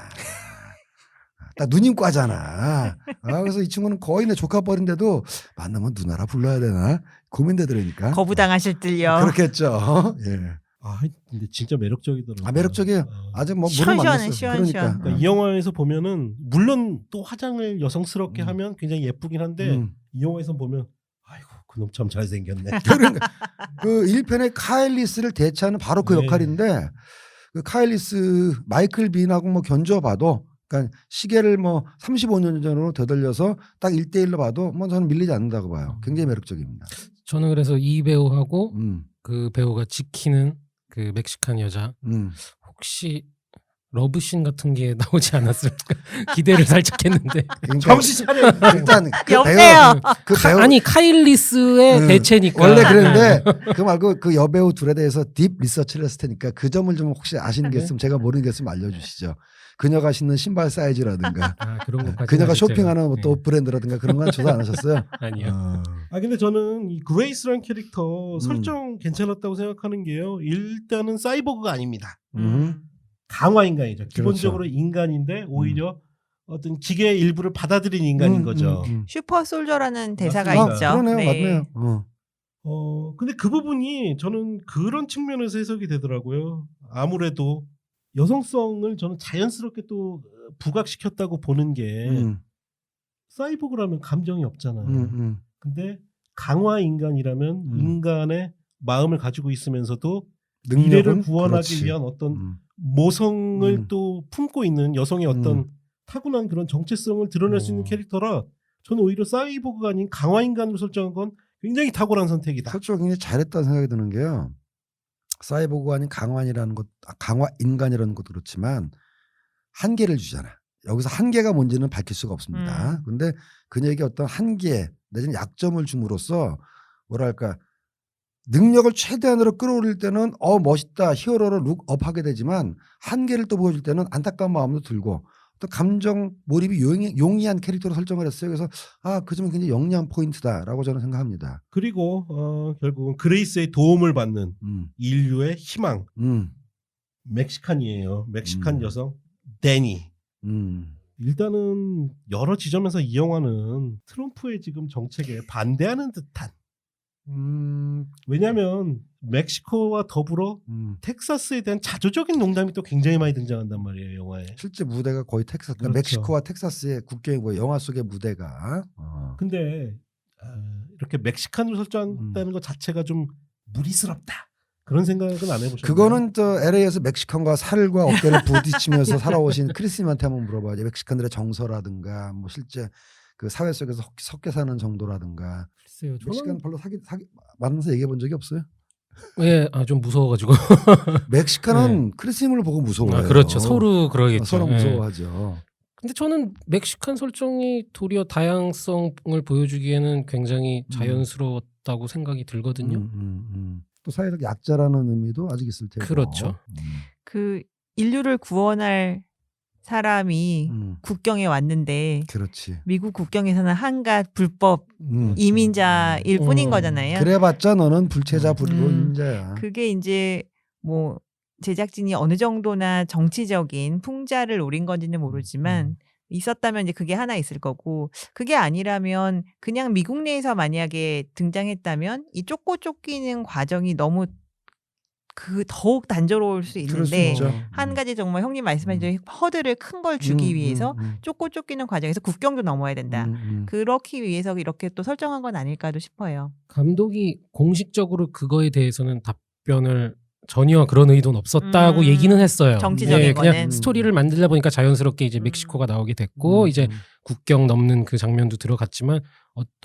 나 누님과잖아. 그래서 이 친구는 거의 내 조카뻘인데도 만나면 누나라 불러야 되나 고민되더라니까. 거부당하실 듯요. 그렇겠죠. 예. 아, 근데 진짜 매력적이더라고요. 아 매력적이에요. 아주 뭐 물을 시원시원해, 만났어요. 시원시원. 그러니까. 그러니까 이 영화에서 보면은 물론 또 화장을 여성스럽게 하면 굉장히 예쁘긴 한데 이 영화에서 보면 아이고 그놈 참 잘생겼네. 그러니까 그 1편의 카일리스를 대체하는 바로 그 네. 역할인데 그 카일리스 마이클 빈하고 뭐 견줘봐도 그러니까 시계를 뭐 35년 전으로 되돌려서 딱 1대1로 봐도 뭐 저는 밀리지 않는다고 봐요. 굉장히 매력적입니다. 저는 그래서 이 배우하고 음. 그 배우가 지키는 그 멕시칸 여자 혹시 러브씬 같은 게 나오지 않았을까 기대를 살짝 했는데 그러니까 정신 차려. 일단 그 여배우. 그 배우 아니 카일리스의 대체니까 원래 그랬는데 그 말고 그 여배우 둘에 대해서 딥 리서치를 했을 테니까 그 점을 좀 혹시 아시는 게 있으면 제가 모르는 게 있으면 알려주시죠. 그녀가 신는 신발 사이즈라든가 그런 것까지 그녀가 쇼핑하는 또 브랜드라든가 그런 건 조사 안 하셨어요? 아니요. 아 근데 저는 이 그레이스라는 캐릭터 설정 괜찮았다고 생각하는 게요. 일단은 사이보그가 아닙니다. 강화 인간이죠. 기본적으로 인간인데 오히려 어떤 기계의 일부를 받아들인 인간인 거죠. 슈퍼 솔저라는 대사가 맞습니다. 있죠. 그러네요, 네. 맞네요. 근데 그 부분이 저는 그런 측면에서 해석이 되더라고요. 아무래도 여성성을 저는 자연스럽게 또 부각시켰다고 보는 게 사이보그라면 감정이 없잖아요. 근데 강화 인간이라면 인간의 마음을 가지고 있으면서도 미래를 구원하기 그렇지. 위한 어떤 모성을 음. 또 품고 있는 여성의 어떤 타고난 그런 정체성을 드러낼 수 있는 캐릭터라 저는 오히려 사이보그가 아닌 강화 인간으로 설정한 건 굉장히 탁월한 선택이다. 설정 굉장히 잘했다는 생각이 드는 게요. 사이보그가 아닌 강화 인간이라는 것도 그렇지만 한계를 주잖아. 여기서 한계가 뭔지는 밝힐 수가 없습니다. 그런데 그녀에게 어떤 한계 내지는 약점을 줌으로써 뭐랄까 능력을 최대한으로 끌어올릴 때는 멋있다 히어로로 룩업하게 되지만 한계를 또 보여줄 때는 안타까운 마음도 들고 또 감정 몰입이 용이한 캐릭터로 설정을 했어요. 그래서 그 점은 굉장히 영리한 포인트다라고 저는 생각합니다. 그리고 결국은 그레이스의 도움을 받는 인류의 희망 멕시칸이에요. 멕시칸 여성 데니. 일단은 여러 지점에서 이 영화는 트럼프의 지금 정책에 반대하는 듯한 왜냐하면 멕시코와 더불어 텍사스에 대한 자조적인 농담이 또 굉장히 많이 등장한단 말이에요 영화에. 실제 무대가 거의 텍사스, 그러니까 그렇죠. 멕시코와 텍사스의 국경이고 영화 속의 무대가. 근데 이렇게 멕시칸으로 설정한다는 것 자체가 좀 무리스럽다. 그런 생각은 안 해보셨나요? 그거는 저 LA에서 멕시칸과 살과 어깨를 부딪히면서 살아오신 크리스님한테 한번 물어봐야죠. 멕시칸들의 정서라든가 뭐 실제 그 사회 속에서 섞여 사는 정도라든가. 글쎄요, 멕시칸 별로 사기 만나서 얘기해 본 적이 없어요? 예, 좀 무서워가지고. 멕시칸은 크리스님을 보고 무서워해요. 그렇죠. 서로 그러겠죠. 서로 예. 무서워하죠. 근데 저는 멕시칸 설정이 도리어 다양성을 보여주기에는 굉장히 자연스러웠다고 생각이 들거든요. 또 사회적 약자라는 의미도 아직 있을 테고. 그렇죠. 그 인류를 구원할 사람이 국경에 왔는데 그렇지. 미국 국경에서는 한갓 불법 이민자일 뿐인 거잖아요. 그래봤자 너는 불체자 불법인자야. 그게 이제 뭐 제작진이 어느 정도나 정치적인 풍자를 노린 건지는 모르지만 있었다면 이제 그게 하나 있을 거고 그게 아니라면 그냥 미국 내에서 만약에 등장했다면 이 쫓기는 과정이 너무 더욱 단조로울 수 그럴 수 있는데 있죠. 한 가지 정말 형님 말씀하신 허들을 큰 걸 주기 위해서 쫓기는 과정에서 국경도 넘어야 된다. 그렇기 위해서 이렇게 또 설정한 건 아닐까도 싶어요. 감독이 공식적으로 그거에 대해서는 답변을 전혀 그런 의도는 없었다고 얘기는 했어요. 정치적인 그냥 거는. 스토리를 만들다 보니까 자연스럽게 이제 멕시코가 나오게 됐고 이제 국경 넘는 그 장면도 들어갔지만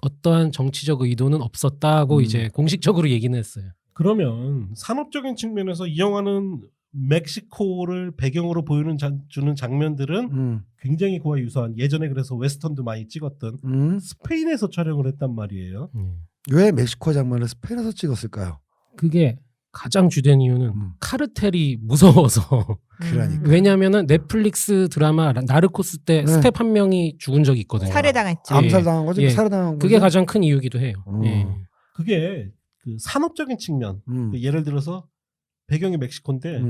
어떠한 정치적 의도는 없었다고 이제 공식적으로 얘기는 했어요. 그러면 산업적인 측면에서 이 영화는 멕시코를 배경으로 주는 장면들은 굉장히 그와 유사한 예전에 그래서 웨스턴도 많이 찍었던 스페인에서 촬영을 했단 말이에요. 왜 멕시코 장면을 스페인에서 찍었을까요? 그게 가장 주된 이유는 카르텔이 무서워서. 그러니까. 왜냐하면은 넷플릭스 드라마 나르코스 때 스텝 한 명이 죽은 적이 있거든요. 살해당했죠. 암살당한 거죠? 예. 살해당한 거죠? 그게 가장 큰 이유기도 해요. 예. 그게 그 산업적인 측면 그 예를 들어서 배경이 멕시코인데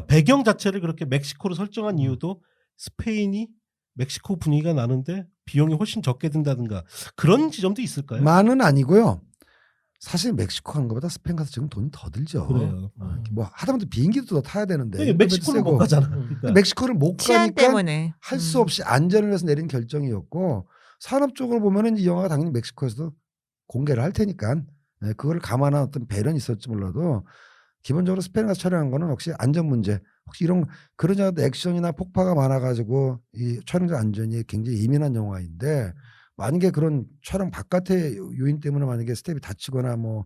배경 자체를 그렇게 멕시코로 설정한 이유도 스페인이 멕시코 분위기가 나는데 비용이 훨씬 적게 든다든가 그런 지점도 있을까요? 많은 아니고요. 사실 멕시코 가는 것보다 스페인 가서 지금 돈이 더 들죠. 그래요. 뭐 하다못해 비행기도 더 타야 되는데 네, 멕시코는 못 가잖아. 그러니까. 멕시코를 못 치안 가니까 때문에 할 수 없이 안전을 위해서 내린 결정이었고 산업적으로 보면은 이 영화가 당연히 멕시코에서도 공개를 할 테니까 네, 그걸 감안한 어떤 배려는 있었지 몰라도 기본적으로 스페인 가서 촬영한 거는 혹시 안전 문제 혹시 이런 그러지 않아도 액션이나 폭파가 많아가지고 이 촬영자 안전이 굉장히 예민한 영화인데 만약에 그런 촬영 바깥의 요인 때문에 만약에 스텝이 다치거나 뭐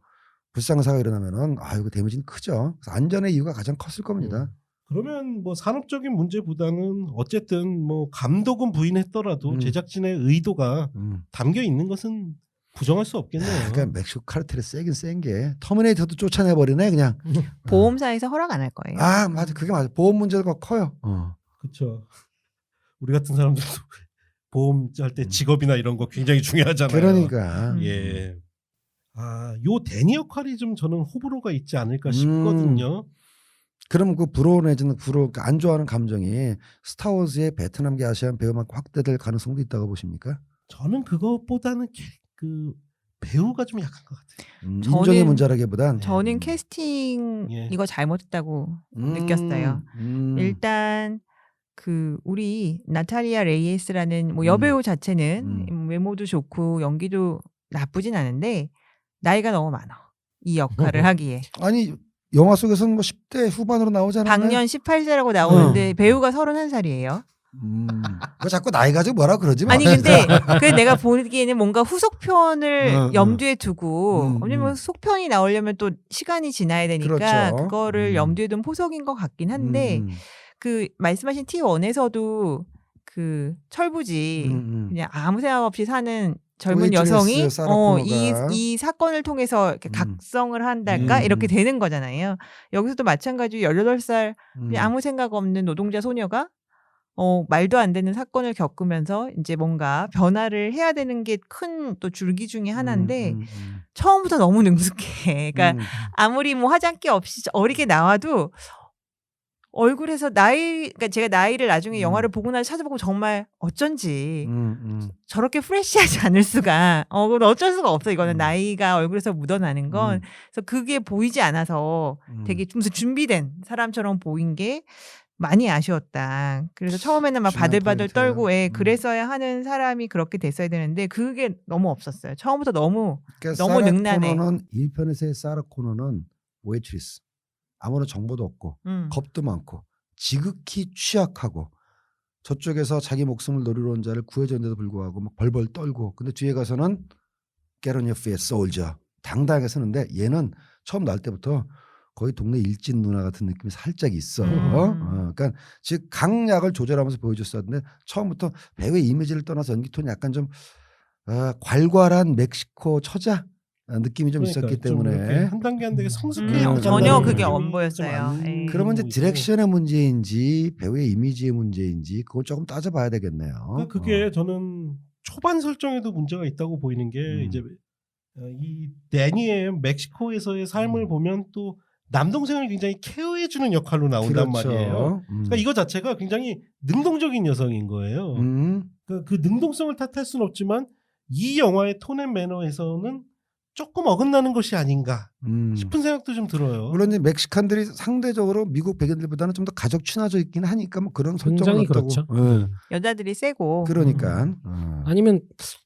불상사가 일어나면은 이거 데미지는 크죠. 그래서 안전의 이유가 가장 컸을 겁니다. 그러면 뭐 산업적인 문제보다는 어쨌든 뭐 감독은 부인했더라도 제작진의 의도가 담겨 있는 것은 부정할 수 없겠네요. 그러니까 멕시코 카르텔이 세긴 센 게 터미네이터도 쫓아내버리네 그냥. 보험사에서 허락 안 할 거예요. 맞아 그게 맞아. 보험 문제가 커요. 그렇죠. 우리 같은 사람들도 보험 짤 때 직업이나 이런 거 굉장히 중요하잖아요. 그러니까. 예. 요 데니 역할이 좀 저는 호불호가 있지 않을까 싶거든요. 그럼 그 불호 내지는 안 좋아하는 감정이 스타워즈의 베트남계 아시안 배우만큼 확대될 가능성도 있다고 보십니까? 저는 그것보다는 그 배우가 좀 약한 것 같아요. 인종의 문제라기보단 저는 캐스팅 예. 이거 잘못했다고 느꼈어요. 일단 그 우리 나탈리아 레이에스라는 뭐 여배우 자체는 외모도 좋고 연기도 나쁘진 않은데 나이가 너무 많아. 이 역할을 하기에. 아니 영화 속에서는 뭐 10대 후반으로 나오잖아요. 방년 18세라고 나오는데 배우가 31살이에요. 그 자꾸 나이 가지고 뭐라 그러지 마. 아니 근데 그 내가 보기에는 뭔가 후속편을 염두에 두고 왜냐면 속편이 나오려면 또 시간이 지나야 되니까 그렇죠. 그거를 염두에 둔 포석인 것 같긴 한데 그 말씀하신 T1에서도 그 철부지 그냥 아무 생각 없이 사는 젊은 여성이 이 사건을 통해서 이렇게 각성을 한달까 이렇게 되는 거잖아요. 여기서도 마찬가지로 18살 그냥 아무 생각 없는 노동자 소녀가 말도 안 되는 사건을 겪으면서 이제 뭔가 변화를 해야 되는 게 큰 또 줄기 중에 하나인데 처음부터 너무 능숙해. 그러니까 아무리 뭐 화장기 없이 어리게 나와도 얼굴에서 그러니까 제가 나이를 나중에 영화를 보고 나서 찾아보고 정말 어쩐지 저렇게 프레시하지 않을 수가 그건 어쩔 수가 없어. 이거는 나이가 얼굴에서 묻어나는 건. 그래서 그게 보이지 않아서 되게 무슨 준비된 사람처럼 보인 게 많이 아쉬웠다. 그래서 처음에는 막 바들바들 떨고 그랬어야 하는 사람이 그렇게 됐어야 되는데 그게 너무 없었어요. 처음부터 너무 능란해. 1편에서의 사라 코너는 웨이트리스. 아무런 정보도 없고 겁도 많고 지극히 취약하고 저쪽에서 자기 목숨을 노리러 온 자를 구해줬는데도 불구하고 막 벌벌 떨고 근데 뒤에 가서는 Get on your feet, soldier. 당당하게 서는데 얘는 처음 나올 때부터 거의 동네 일진 누나 같은 느낌이 살짝 있어. 그러니까 즉 강약을 조절하면서 보여줬었는데 처음부터 배우의 이미지를 떠나서 연기 톤이 약간 좀 괄괄한 멕시코 처자 느낌이 좀 그러니까 있었기 좀 때문에 한 단계 한 단계 성숙해 전혀 그게 안 보였어요. 그러면 이제 디렉션의 문제인지 배우의 이미지의 문제인지 그건 조금 따져봐야 되겠네요. 그러니까 그게 저는 초반 설정에도 문제가 있다고 보이는 게 이제 이 데니의 멕시코에서의 삶을 보면 또 남동생을 굉장히 케어해주는 역할로 나온단 그렇죠. 말이에요. 그러니까 이거 자체가 굉장히 능동적인 여성인 거예요. 그러니까 그 능동성을 탓할 수는 없지만 이 영화의 톤 앤 매너에서는 조금 어긋나는 것이 아닌가 싶은 생각도 좀 들어요. 물론 이제 멕시칸들이 상대적으로 미국 백인들보다는 좀 더 가족 친화져 있긴 하니까 뭐 그런 설정은 굉장히 없다고. 그렇죠. 여자들이 세고 그러니까 아니면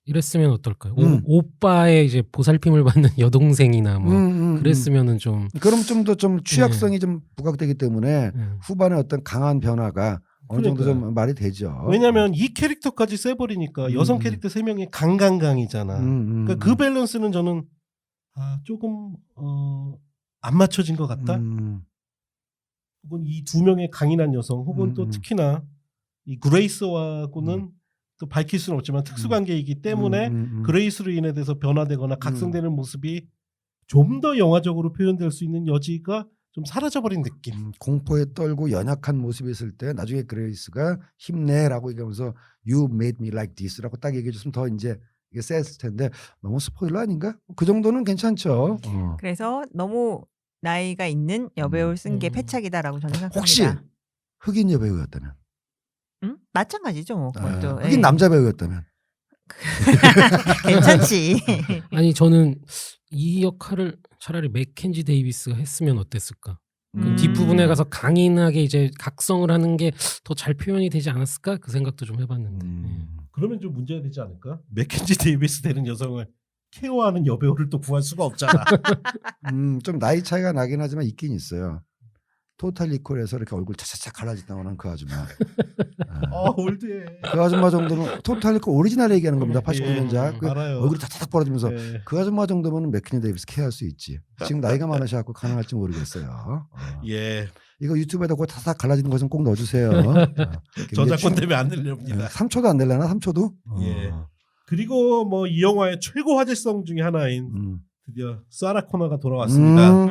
이랬으면 어떨까요? 오빠의 이제 보살핌을 받는 여동생이나 뭐 그랬으면은 좀 그럼 좀 더 좀 취약성이 좀 부각되기 때문에 후반에 어떤 강한 변화가 어느 정도 좀 말이 되죠. 왜냐하면 이 캐릭터까지 세버리니까 여성 캐릭터 3명이 강강강이잖아. 그러니까 그 밸런스는 저는 조금 안 맞춰진 것 같다. 혹은 이 2명의 강인한 여성 혹은 또 특히나 이 그레이스와고는 또 밝힐 수는 없지만 특수관계이기 때문에 그레이스로 인해 돼서 변화되거나 각성되는 모습이 좀 더 영화적으로 표현될 수 있는 여지가 좀 사라져버린 느낌. 공포에 떨고 연약한 모습이 있을 때 나중에 그레이스가 힘내라고 얘기하면서 You made me like this라고 딱 얘기해줬으면 더 이제 이게 셌을 텐데 너무 스포일러 아닌가? 그 정도는 괜찮죠. 그래서 너무 나이가 있는 여배우를 쓴 게 패착이다라고 저는 생각합니다. 혹시 흑인 여배우였다면? 마찬가지죠, 뭐. 그것도. 그게 남자 배우였다면. 괜찮지. 아니 저는 이 역할을 차라리 맥켄지 데이비스가 했으면 어땠을까? 그 뒷부분에 가서 강인하게 이제 각성을 하는 게 더 잘 표현이 되지 않았을까? 그 생각도 좀 해봤는데. 그러면 좀 문제가 되지 않을까? 맥켄지 데이비스 되는 여성을 케어하는 여배우를 또 구할 수가 없잖아. 좀 나이 차이가 나긴 하지만 있긴 있어요. 토탈 리콜에서 이렇게 얼굴 차차차 갈라진다고 그 아줌마. 올드해. 그 아줌마 정도면 토탈 리콜 오리지널 얘기하는 겁니다. 89년작. 그 알아요. 얼굴이 타닥 벌어지면서 예. 그 아줌마 정도면 맥키니 데이비스 케어할 수 있지. 지금 나이가 많으셔갖고 가능할지 모르겠어요. 예. 이거 유튜브에다 그거 타닥 갈라지는 거 좀 꼭 넣어주세요. 저작권 때문에 안 들립니다. 3초도 안 될려나 3초도? 예. 그리고 뭐 이 영화의 최고 화제성 중에 하나인 드디어 사라 코너가 돌아왔습니다.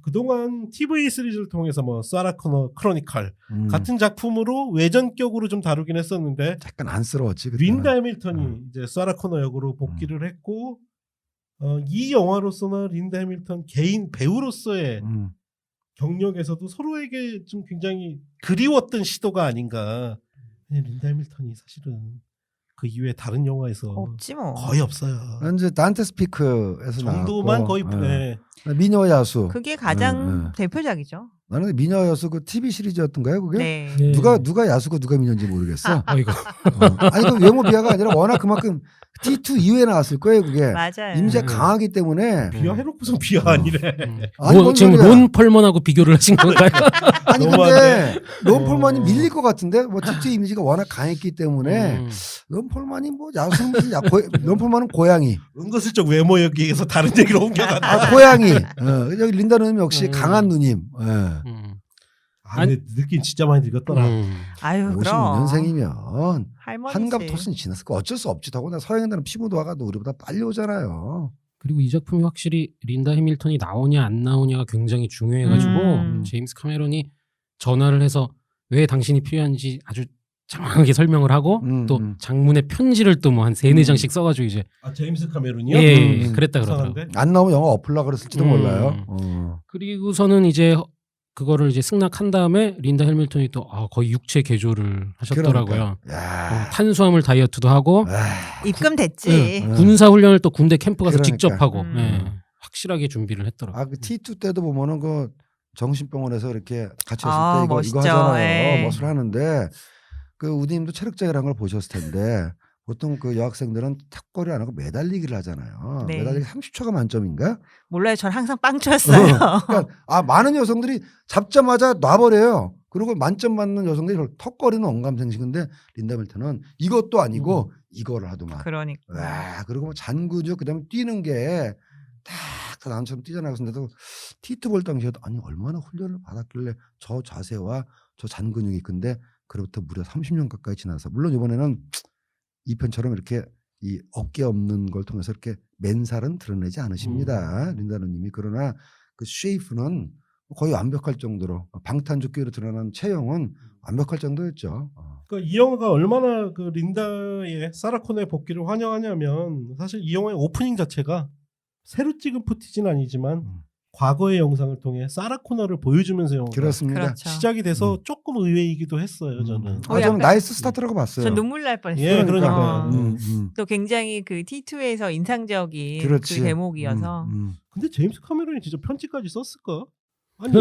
그동안 TV 시리즈를 통해서 뭐 사라 코너 크로니컬 같은 작품으로 외전격으로 좀 다루긴 했었는데 약간 안쓰러웠지. 그때는. 린다 해밀턴이 이제 사라 코너 역으로 복귀를 했고 이 영화로서는 린다 해밀턴 개인 배우로서의 경력에서도 서로에게 좀 굉장히 그리웠던 시도가 아닌가. 린다 해밀턴이 사실은 그 이후에 다른 영화에서 없지 뭐. 거의 없어요. 이제 단테 스피크에서 정도만 나왔고, 거의 예. 미녀 야수. 그게 가장 대표작이죠. 나는 미녀 야수 그 TV 시리즈였던가요, 그게? 네. 네. 누가 야수고 누가 미녀인지 모르겠어. 이거 아니 그 외모 비하가 아니라 워낙 그만큼 T2 이후에 나왔을 거예요, 그게. 맞아요. 이미지가 강하기 때문에. 비하해놓고선 비하 아니래. 아니, 뭐 뭔 지금 소리야. 론 펄먼하고 비교를 하신 건가요? 아니 근데 너무한데? 론 폴만이 밀릴 것 같은데 뭐 T2 이미지가 워낙 강했기 때문에 음. 론 폴만이 뭐 야수인지 론 폴만은 고양이. 은근슬쩍 외모 얘기에서 다른 얘기로 옮겨가네. 고양이. 여기 린다 누님 역시 강한 누님. 예. 근데 느낌 진짜 많이 늙었더라. 아유 그럼. 55년생이면 할머니지. 한갑 토스는 지났을 거 어쩔 수 없지. 더구나 서양인들은 피부 노화가 우리보다 빨리 오잖아요. 그리고 이 작품이 확실히 린다 해밀턴이 나오냐 안 나오냐가 굉장히 중요해가지고 제임스 카메론이 전화를 해서 왜 당신이 필요한지 아주 장황하게 설명을 하고 또 장문의 편지를 또 뭐 한 3-4장씩 써가지고 이제 제임스 카메론이요? 예, 그랬다 그러더라고요. 이상한데? 안 나오면 영화 엎을라 그랬을지도 몰라요. 그리고서는 이제 그거를 이제 승낙한 다음에 린다 해밀턴이 또 거의 육체 개조를 하셨더라고요. 야. 탄수화물 다이어트도 하고 입금됐지. 군사 훈련을 또 군대 캠프 가서 그러니까. 직접 하고 확실하게 준비를 했더라고요. 그 T2 때도 보면은 그 정신병원에서 이렇게 같이 있을 아, 때 이거 멋있죠. 하잖아요. 예. 멋을 하는데 그 우디님도 체력적이라는 걸 보셨을 텐데 보통 그 여학생들은 턱걸이 안 하고 매달리기를 하잖아요. 네. 매달리기 30초가 만점인가? 몰라요. 전 항상 빵초였어요. 그러니까 많은 여성들이 잡자마자 놔버려요. 그리고 만점 받는 여성들이 턱걸이는 언감생식인데 린다 밀턴은 이것도 아니고 이거를 하더만. 그러니까. 와, 그리고 뭐 잔근육 그다음에 뛰는 게 다 남처럼 뛰잖아요. 근데도 T2 볼 당시에도 아니 얼마나 훈련을 받았길래 저 자세와 저 잔근육이 근데 그로부터 무려 30년 가까이 지나서 물론 이번에는 이 편처럼 이렇게 이 어깨 없는 걸 통해서 이렇게 맨살은 드러내지 않으십니다. 린다누님이. 그러나 그 쉐이프는 거의 완벽할 정도로 방탄조끼로 드러난 체형은 완벽할 정도였죠. 그러니까 이 영화가 얼마나 그 린다의 사라 코너의 복귀를 환영하냐면 사실 이 영화의 오프닝 자체가 새로 찍은 푸티지는 아니지만 과거의 영상을 통해 사라 코너를 보여주면서 영화가 그렇습니다. 그렇죠. 시작이 돼서 조금 의외이기도 했어요. 저는. 저는 약간- 나이스 스타트라고 봤어요. 전 눈물 날 뻔했어요. 예, 그러니까요. 또 굉장히 그 T2에서 인상적인 그렇지. 그 대목이어서. 근데 제임스 카메론이 진짜 편지까지 썼을까? 아니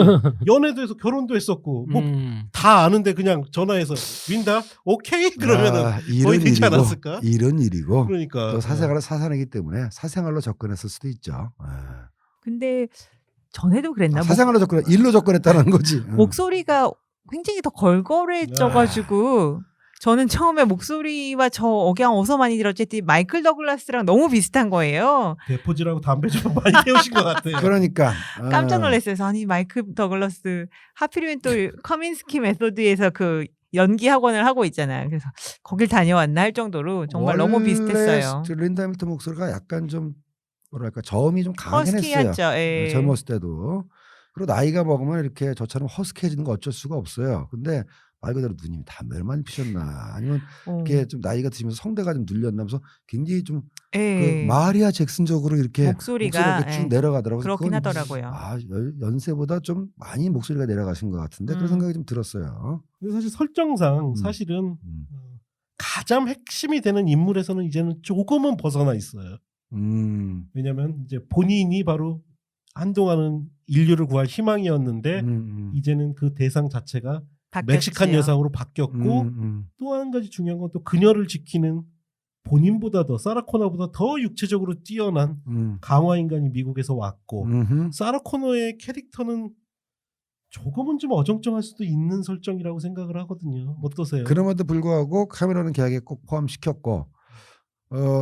연애도 해서 결혼도 했었고 뭐 다 아는데 그냥 전화해서 린다 오케이 그러면은 거의 되지 않았을까? 이런 일이고 그러니까 또 사생활은 사생이기 때문에 사생활로 접근했을 수도 있죠. 근데 전에도 그랬나? 사생활로 접근, 일로 접근했다는 거지. 목소리가 굉장히 더 걸걸해져가지고 저는 처음에 목소리와 저 억양 어디서 많이 들었지 했더니 마이클 더글라스랑 너무 비슷한 거예요. 대포질하고 담배 좀 많이 태우신 것 같아요. 그러니까 깜짝 놀랐어요. 아니 마이클 더글라스 하필이면 또 커민스키 메소드에서 그 연기 학원을 하고 있잖아요. 그래서 거길 다녀왔나 할 정도로 정말 너무 비슷했어요. 린다 해밀턴 목소리가 약간 좀 뭐랄까 저음이 좀 강하긴 했어요. 허스키했죠. 예. 젊었을 때도. 그리고 나이가 먹으면 이렇게 저처럼 허스키해지는 거 어쩔 수가 없어요. 근데 말 그대로 누님이 담배를 많이 피셨나 아니면 어. 이렇게 좀 나이가 드시면서 성대가 좀 눌렸나면서 굉장히 좀 그 예. 마리아 잭슨적으로 이렇게 목소리가 이렇게 쭉 예. 내려가더라고요. 그래서 그렇긴 그건 하더라고요. 아, 연세보다 좀 많이 목소리가 내려가신 것 같은데 그런 생각이 좀 들었어요. 근데 사실 설정상 사실은 음. 가장 핵심이 되는 인물에서는 이제는 조금은 벗어나 있어요. 왜냐하면 이제 본인이 바로 한동안은 인류를 구할 희망이었는데 이제는 그 대상 자체가 멕시칸 바뀌었지요. 여성으로 바뀌었고 또 한 가지 중요한 건 또 그녀를 지키는 본인보다 더 사라 코너보다 더 육체적으로 뛰어난 강화 인간이 미국에서 왔고 사라 코너의 캐릭터는 조금은 좀 어정쩡할 수도 있는 설정이라고 생각을 하거든요. 어떠세요? 그럼에도 불구하고 카메론은 계약에 꼭 포함시켰고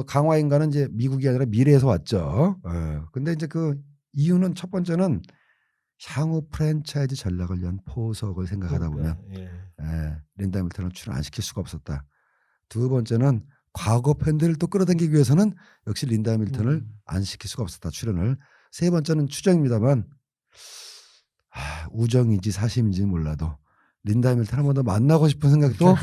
강화 인간은 이제 미국이 아니라 미래에서 왔죠. 근데 이제 그 이유는 첫 번째는 향후 프랜차이즈 전략을 위한 포석을 생각하다 보면 린다 해밀턴을 출연 안 시킬 수가 없었다. 두 번째는 과거 팬들을 또 끌어당기기 위해서는 역시 린다 해밀턴을 안 시킬 수가 없었다. 출연을. 세 번째는 추정입니다만 우정인지 사심인지는 몰라도 린다 해밀턴 한 번 더 만나고 싶은 생각도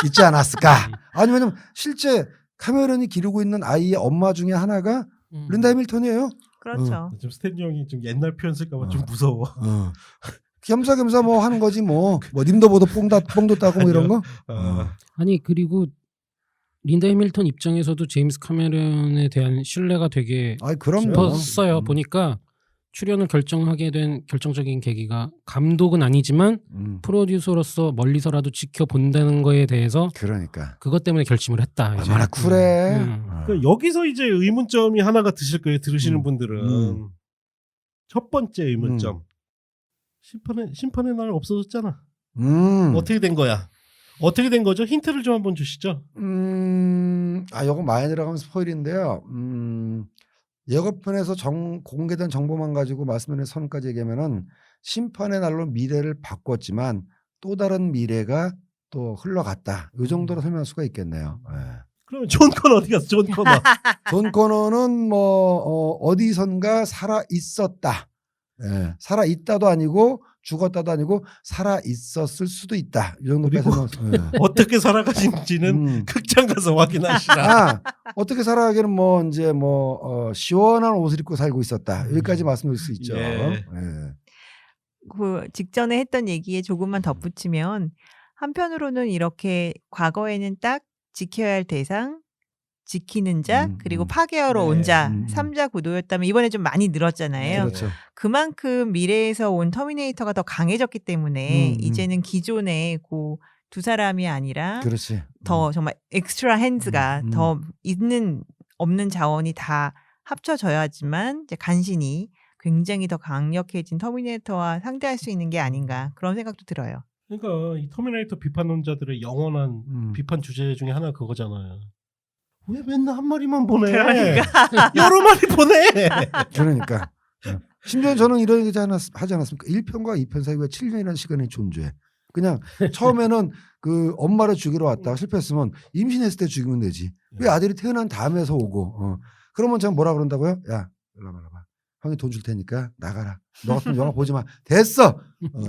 있지 않았을까. 아니면 실제 카메론이 기르고 있는 아이의 엄마 중에 하나가 린다 해밀턴이에요. 그렇죠. 좀 스탠리 형이 좀 옛날 표현 쓸까봐 좀 무서워. 겸사겸사 뭐 하는 거지 뭐 님도 보도 뽕도 따고 뭐 이런 거. 아니 그리고 린다 해밀턴 입장에서도 제임스 카메론에 대한 신뢰가 되게 그럼요. 깊었어요. 보니까 출연을 결정하게 된 결정적인 계기가 감독은 아니지만 프로듀서로서 멀리서라도 지켜본다는 거에 대해서 그러니까 그것 때문에 결심을 했다. 이제. 얼마나 쿨해. 그러니까 여기서 이제 의문점이 하나가 드실 거예요. 들으시는 분들은 첫 번째 의문점 심판의 날 없어졌잖아. 어떻게 된 거야? 어떻게 된 거죠? 힌트를 좀 한번 주시죠. 요거 많이 들어가면 스포일인데요. 예고편에서 공개된 정보만 가지고 말씀드린 선까지 얘기하면은 심판의 날로 미래를 바꿨지만 또 다른 미래가 또 흘러갔다. 이 정도로 설명할 수가 있겠네요. 그러면 존 코너 어디 갔어? 존 코너. 존 코너는 뭐 어디선가 살아 있었다. 살아 있다도 아니고 죽었다도 아니고 살아 있었을 수도 있다. 이 정도까지 어떻게 살아가신지는 극장 가서 확인하시라. 어떻게 살아가기는 뭐 이제 시원한 옷을 입고 살고 있었다. 여기까지 말씀드릴 수 있죠. 그 직전에 했던 얘기에 조금만 덧붙이면 한편으로는 이렇게 과거에는 딱 지켜야 할 대상, 지키는 자, 그리고 파괴하러 온 자, 3자 구도였다면 이번에 좀 많이 늘었잖아요. 그렇죠. 그만큼 미래에서 온 터미네이터가 더 강해졌기 때문에 이제는 기존의 그 두 사람이 아니라 그렇지. 더 정말 엑스트라 핸즈가 더 있는 없는 자원이 다 합쳐져야지만 이제 간신히 굉장히 더 강력해진 터미네이터와 상대할 수 있는 게 아닌가 그런 생각도 들어요. 그러니까 이 터미네이터 비판론자들의 영원한 비판 주제 중에 하나 그거잖아요. 왜 맨날 한 마리만 보내? 그러니까. 여러 마리 보내. 그러니까. 심지어 저는 이런 얘기 하지 않았습니까? 1편과 2편 사이에 7년이라는 시간이 존재해. 그냥 처음에는 그 엄마를 죽이러 왔다가 실패했으면 임신했을 때 죽이면 되지. 왜 아들이 태어난 다음에서 오고. 그러면 제가 뭐라 그런다고요? 야, 일로 와봐. 형이 돈 줄 테니까 나가라. 너 같은 영화 보지 마. 됐어.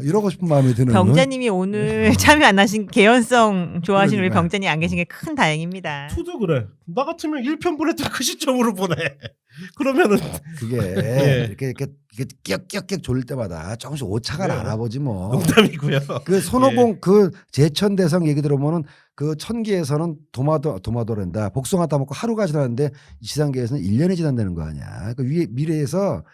이러고 싶은 마음이 드는. 병자님이 오늘 참여 안 하신 개연성 좋아하시는 우리 그러니까. 병자님 안 계신 게 큰 다행입니다. 투도 그래. 나 같으면 1편 보낼 때 그 시점으로 보내. 그러면은 그게 이렇게 끼역끼역 졸릴 때마다 조금씩 오차가 알아보지 뭐. 농담이고요. 그 손오공 그 제천대성 얘기 들어보면은 그 천계에서는 도마도랜다. 복숭아 따먹고 하루가 지났는데 지상계에서는 1년이 지난다는 거 아니야. 그 위에 미래에서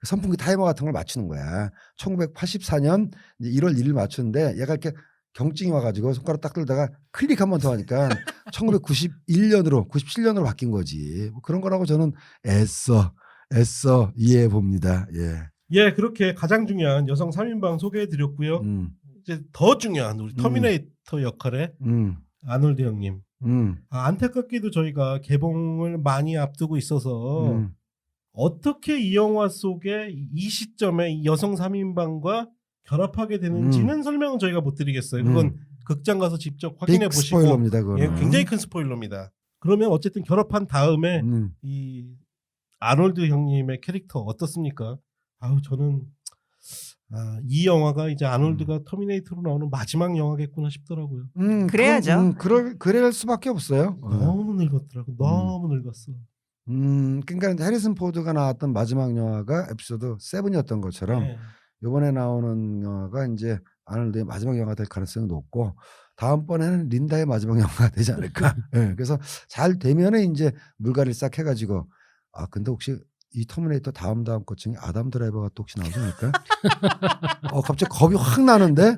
선풍기 타이머 같은 걸 맞추는 거야. 1984년 1월 1일 맞추는데 얘가 이렇게 경증이 와가지고 손가락 딱 들다가 클릭 한 번 더 하니까 1991년으로 97년으로 바뀐 거지. 뭐 그런 거라고 저는 애써 이해해 봅니다. 예, 그렇게 가장 중요한 여성 3인방 소개해드렸고요. 이제 더 중요한 우리 터미네이터 역할의 아놀드 형님. 안타깝게도 저희가 개봉을 많이 앞두고 있어서 어떻게 이 영화 속에 이 시점에 이 여성 3인방과 결합하게 되는지는 설명은 저희가 못 드리겠어요. 그건 극장 가서 직접 확인해 보시고 스포일러입니다. 그거는. 굉장히 큰 스포일러입니다. 그러면 어쨌든 결합한 다음에 이 아놀드 형님의 캐릭터 어떻습니까? 아우 저는 이 영화가 이제 아놀드가 터미네이터로 나오는 마지막 영화겠구나 싶더라고요. 그래야죠. 그럴 수밖에 없어요. 너무 늙었더라고. 너무 늙었어. 그러니까 해리슨 포드가 나왔던 마지막 영화가 에피소드 7이었던 것처럼 네. 이번에 나오는 영화가 이제 아놀드의 마지막 영화가 될 가능성이 높고 다음번에는 린다의 마지막 영화가 되지 않을까. 네, 그래서 잘 되면은 이제 물갈이를 싹 해가지고 근데 혹시 이 터미네이터 다음 것 중에 아담 드라이버가 또 혹시 나오지 않을까? 갑자기 겁이 확 나는데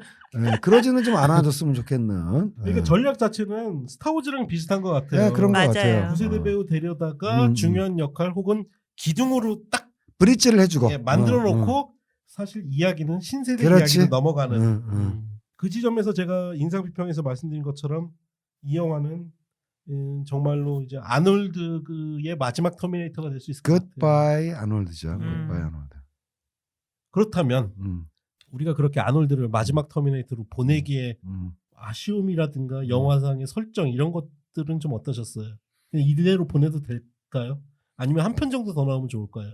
그러지는 좀 않아줬으면 좋겠는. 그러니까 전략 자체는 스타워즈랑 비슷한 것 같아요. 네, 그런 것 맞아요. 같아요. 구세대 배우 데려다가 중요한 역할 혹은 기둥으로 딱 브릿지를 해주고 만들어 놓고 사실 이야기는 신세대 그렇지. 이야기로 넘어가는 그 지점에서 제가 인상 비평에서 말씀드린 것처럼 이 영화는 정말로 이제 아놀드의 마지막 터미네이터가 될 수 있을 것 같아요. 굿바이 아놀드죠. 굿바이 아놀드. 그렇다면 우리가 그렇게 아놀드를 마지막 터미네이터로 보내기에 아쉬움이라든가 영화상의 설정 이런 것들은 좀 어떠셨어요? 그냥 이대로 보내도 될까요? 아니면 한 편 정도 더 나오면 좋을까요?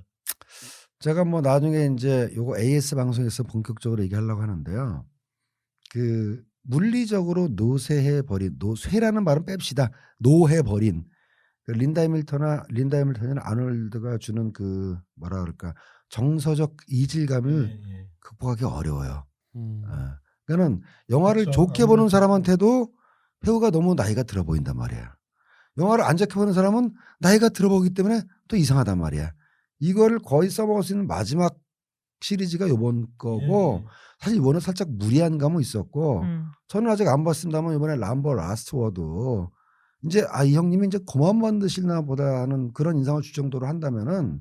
제가 뭐 나중에 이제 요거 AS 방송에서 본격적으로 얘기하려고 하는데요. 그 물리적으로 노쇠해 버린 노쇠라는 말은 뺍시다. 노해 버린 그 린다 해밀턴이나 아놀드가 주는 그 뭐라 그럴까 정서적 이질감을 극복하기 어려워요. 그러니까는 영화를 그렇죠. 좋게 아무래도 보는 사람한테도 배우가 너무 나이가 들어 보인단 말이야. 영화를 안 좋게 보는 사람은 나이가 들어 보기 때문에 또 이상하단 말이야. 이거를 거의 써먹을 수 있는 마지막 시리즈가 요번 거고 사실 이번에 살짝 무리한 감은 있었고 저는 아직 안 봤습니다만 이번에 람보 라스트 워드 이제 이 형님이 이제 그만 만드실나 보다 하는 그런 인상을 줄 정도로 한다면은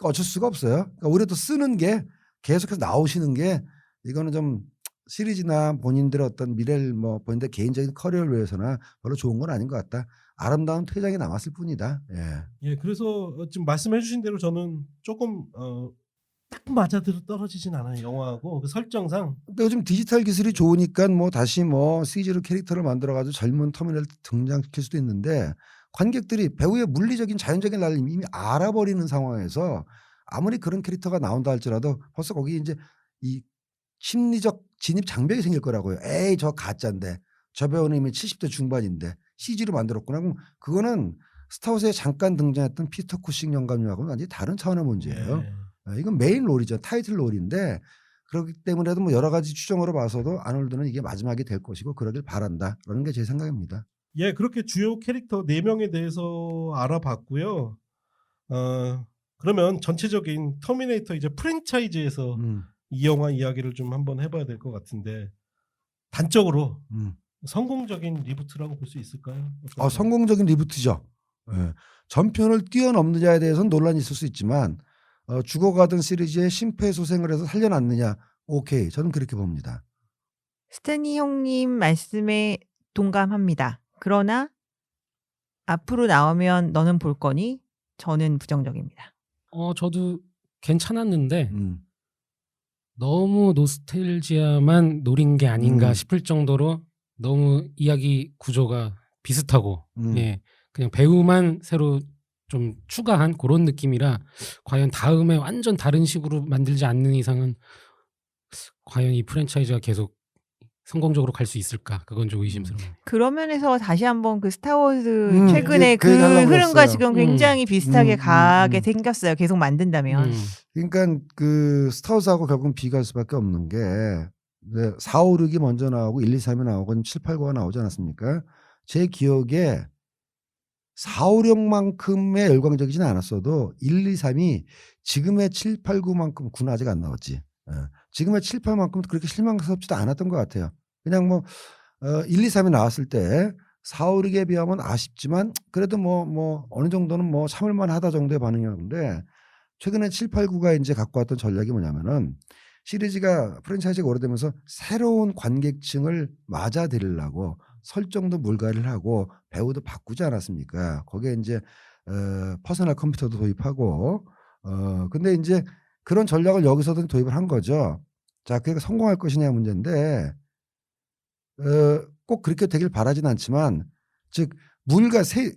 어쩔 수가 없어요. 그러니까 오히려 더 쓰는 게 계속해서 나오시는 게 이거는 좀 시리즈나 본인들의 어떤 미래를 뭐 본인들 개인적인 커리어를 위해서나 별로 좋은 건 아닌 것 같다. 아름다운 퇴장이 남았을 뿐이다. 예, 그래서 지금 말씀해주신 대로 저는 조금 딱 맞아들어 떨어지진 않아요. 영화하고 그 설정상. 근데 요즘 디지털 기술이 좋으니까 뭐 다시 뭐 CG로 캐릭터를 만들어가지고 젊은 터미널 등장시킬 수도 있는데 관객들이 배우의 물리적인 자연적인 나를 이미 알아버리는 상황에서 아무리 그런 캐릭터가 나온다 할지라도 벌써 거기 이제 이 심리적 진입 장벽이 생길 거라고요. 에이 저 가짜인데 저 배우는 이미 70대 중반인데 CG로 만들었구나. 그럼 그거는 스타워즈에 잠깐 등장했던 피터 쿠싱 영감님하고는 완전히 다른 차원의 문제예요. 이건 메인 롤이죠. 타이틀 롤인데 그렇기 때문에도 뭐 여러 가지 추정으로 봐서도 아놀드는 이게 마지막이 될 것이고 그러길 바란다라는 게 제 생각입니다. 예, 그렇게 주요 캐릭터 4명에 대해서 알아봤고요. 그러면 전체적인 터미네이터 이제 프랜차이즈에서 이 영화 이야기를 좀 한번 해봐야 될 것 같은데 단적으로 성공적인 리부트라고 볼 수 있을까요? 성공적인 리부트죠. 전편을 뛰어넘느냐에 대해서는 논란이 있을 수 있지만 죽어가던 시리즈의 심폐소생을 해서 살려놨느냐 오케이 저는 그렇게 봅니다. 스탠리 형님 말씀에 동감합니다. 그러나 앞으로 나오면 너는 볼 거니? 저는 부정적입니다. 저도 괜찮았는데 너무 노스텔지아만 노린 게 아닌가 싶을 정도로 너무 이야기 구조가 비슷하고 그냥 배우만 새로 좀 추가한 그런 느낌이라 과연 다음에 완전 다른 식으로 만들지 않는 이상은 과연 이 프랜차이즈가 계속 성공적으로 갈 수 있을까? 그건 좀 의심스러워요. 그런 면에서 다시 한번 그 스타워즈 최근에 그 그 얘기하려고 흐름과 그랬어요. 지금 굉장히 비슷하게 가게 생겼어요. 계속 만든다면. 그러니까 그 스타워즈하고 결국은 비교할 수밖에 없는 게 4, 5, 6이 먼저 나오고 1, 2, 3이 나오고 7, 8, 9가 나오지 않았습니까? 제 기억에 4, 5, 6만큼의 열광적이지는 않았어도 1, 2, 3이 지금의 7, 8, 9만큼 9는 아직 안 나왔지. 지금의 7, 8만큼 그렇게 실망스럽지도 않았던 것 같아요. 그냥 뭐 1, 2, 3이 나왔을 때 4, 5, 6에 비하면 아쉽지만 그래도 뭐 어느 정도는 뭐 참을만 하다 정도의 반응이었는데 최근에 7, 8, 9가 이제 갖고 왔던 전략이 뭐냐면은 시리즈가 프랜차이즈가 오래되면서 새로운 관객층을 맞아들이려고 설정도 물갈이를 하고 배우도 바꾸지 않았습니까? 거기에 이제 퍼스널 컴퓨터도 도입하고 근데 이제 그런 전략을 여기서도 도입을 한 거죠. 자, 그게 성공할 것이냐 문제인데 꼭 그렇게 되길 바라진 않지만 즉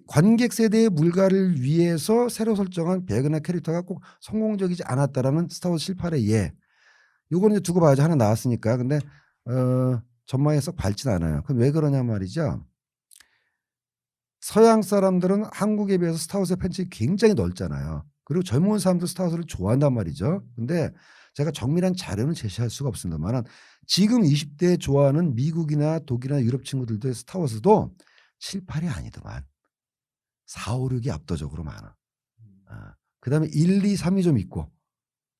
관객 세대의 물가를 위해서 새로 설정한 배우나 캐릭터가 꼭 성공적이지 않았다라는 스타워즈 실패의 예. 요거는 이제 두고 봐야죠. 하나 나왔으니까. 근데 전망이 썩 밝진 않아요. 그럼 왜 그러냐 말이죠. 서양 사람들은 한국에 비해서 스타워즈의 팬층이 굉장히 넓잖아요. 그리고 젊은 사람도 스타워즈를 좋아한단 말이죠. 근데 제가 정밀한 자료는 제시할 수가 없습니다만 지금 20대에 좋아하는 미국이나 독일이나 유럽 친구들도 스타워즈도 7, 8이 아니더만 4, 5, 6이 압도적으로 많아. 그다음에 1, 2, 3이 좀 있고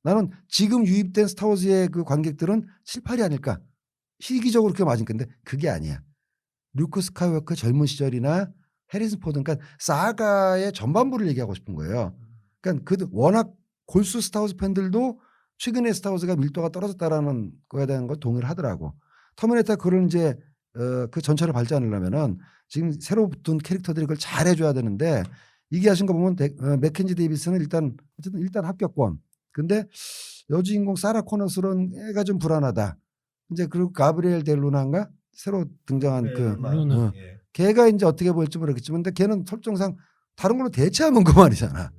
나는 지금 유입된 스타워즈의 그 관객들은 7, 8이 아닐까. 시기적으로 그게 맞은 건데 그게 아니야. 루크 스카이워크 젊은 시절이나 해리슨 포드 그러니까 사가의 전반부를 얘기하고 싶은 거예요. 그러니까 워낙 골수 스타워즈 팬들도 최근에 스타워즈가 밀도가 떨어졌다라는 거에 대한 걸 동의를 하더라고. 터미네이터 그런 이제 그 전철을 밟지 않으려면은 지금 새로 붙은 캐릭터들이 그걸 잘 해줘야 되는데 이게 하신 거 보면 맥켄지 데이비스는 일단 합격권. 근데 여주인공 사라 코너스는 애가 좀 불안하다. 이제 그리고 가브리엘 델 루나인가 새로 등장한 루나. 걔가 이제 어떻게 보일지 모르겠지만 근데 걔는 설정상 다른 걸로 대체하면 그만이잖아.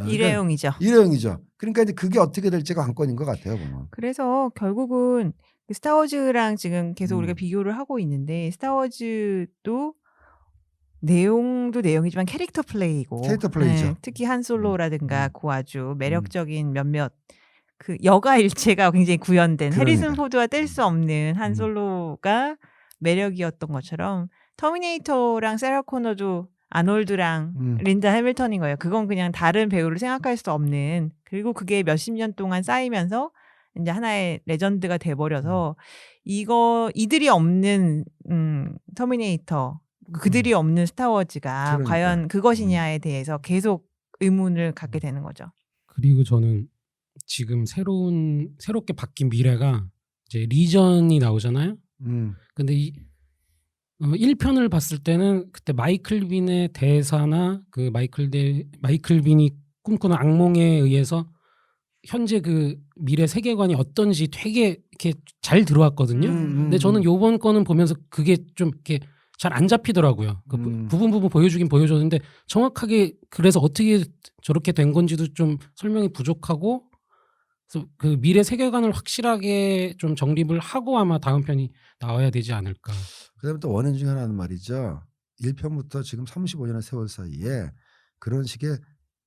일회용이죠. 일회용이죠. 그러니까 이제 그게 어떻게 될지가 관건인 것 같아요, 보면. 그래서 결국은 스타워즈랑 지금 계속 우리가 비교를 하고 있는데 스타워즈도 내용도 내용이지만 캐릭터 플레이고 캐릭터 플레이죠. 네, 특히 한 솔로라든가 그 아주 매력적인 몇몇 그 여가 일체가 굉장히 구현된 그러니까. 해리슨 포드와 뗄 수 없는 한 솔로가 매력이었던 것처럼 터미네이터랑 세라 코너도 아놀드랑 린다 해밀턴인 거예요. 그건 그냥 다른 배우를 생각할 수 없는 그리고 그게 몇십 년 동안 쌓이면서 이제 하나의 레전드가 돼버려서 이들이 없는 터미네이터 그들이 없는 스타워즈가 그러니까. 과연 그것이냐에 대해서 계속 의문을 갖게 되는 거죠. 그리고 저는 지금 새롭게 바뀐 미래가 이제 리전이 나오잖아요. 근데 이 1편을 봤을 때는 그때 마이클 빈의 대사나 그 마이클 빈이 꿈꾸는 악몽에 의해서 현재 그 미래 세계관이 어떤지 되게 이렇게 잘 들어왔거든요. 근데 저는 요번 거는 보면서 그게 좀 이렇게 잘 안 잡히더라고요. 그 부분 보여주긴 보여줬는데 정확하게 그래서 어떻게 저렇게 된 건지도 좀 설명이 부족하고 그래서 그 미래 세계관을 확실하게 좀 정립을 하고 아마 다음 편이 나와야 되지 않을까. 그다음에 또 원인 중에 하나는 말이죠. 1편부터 지금 35년의 세월 사이에 그런 식의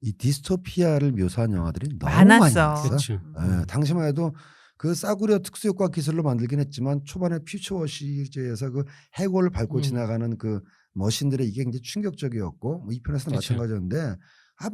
이 디스토피아를 묘사한 영화들이 너무 많이 많았어. 나왔어. 그렇죠. 당시만 해도 그 싸구려 특수효과 기술로 만들긴 했지만 초반에 퓨처워시즈에서 그 해골을 밟고 지나가는 그 머신들의 이게 굉장히 충격적이었고 뭐 2편에서도 그쵸. 마찬가지였는데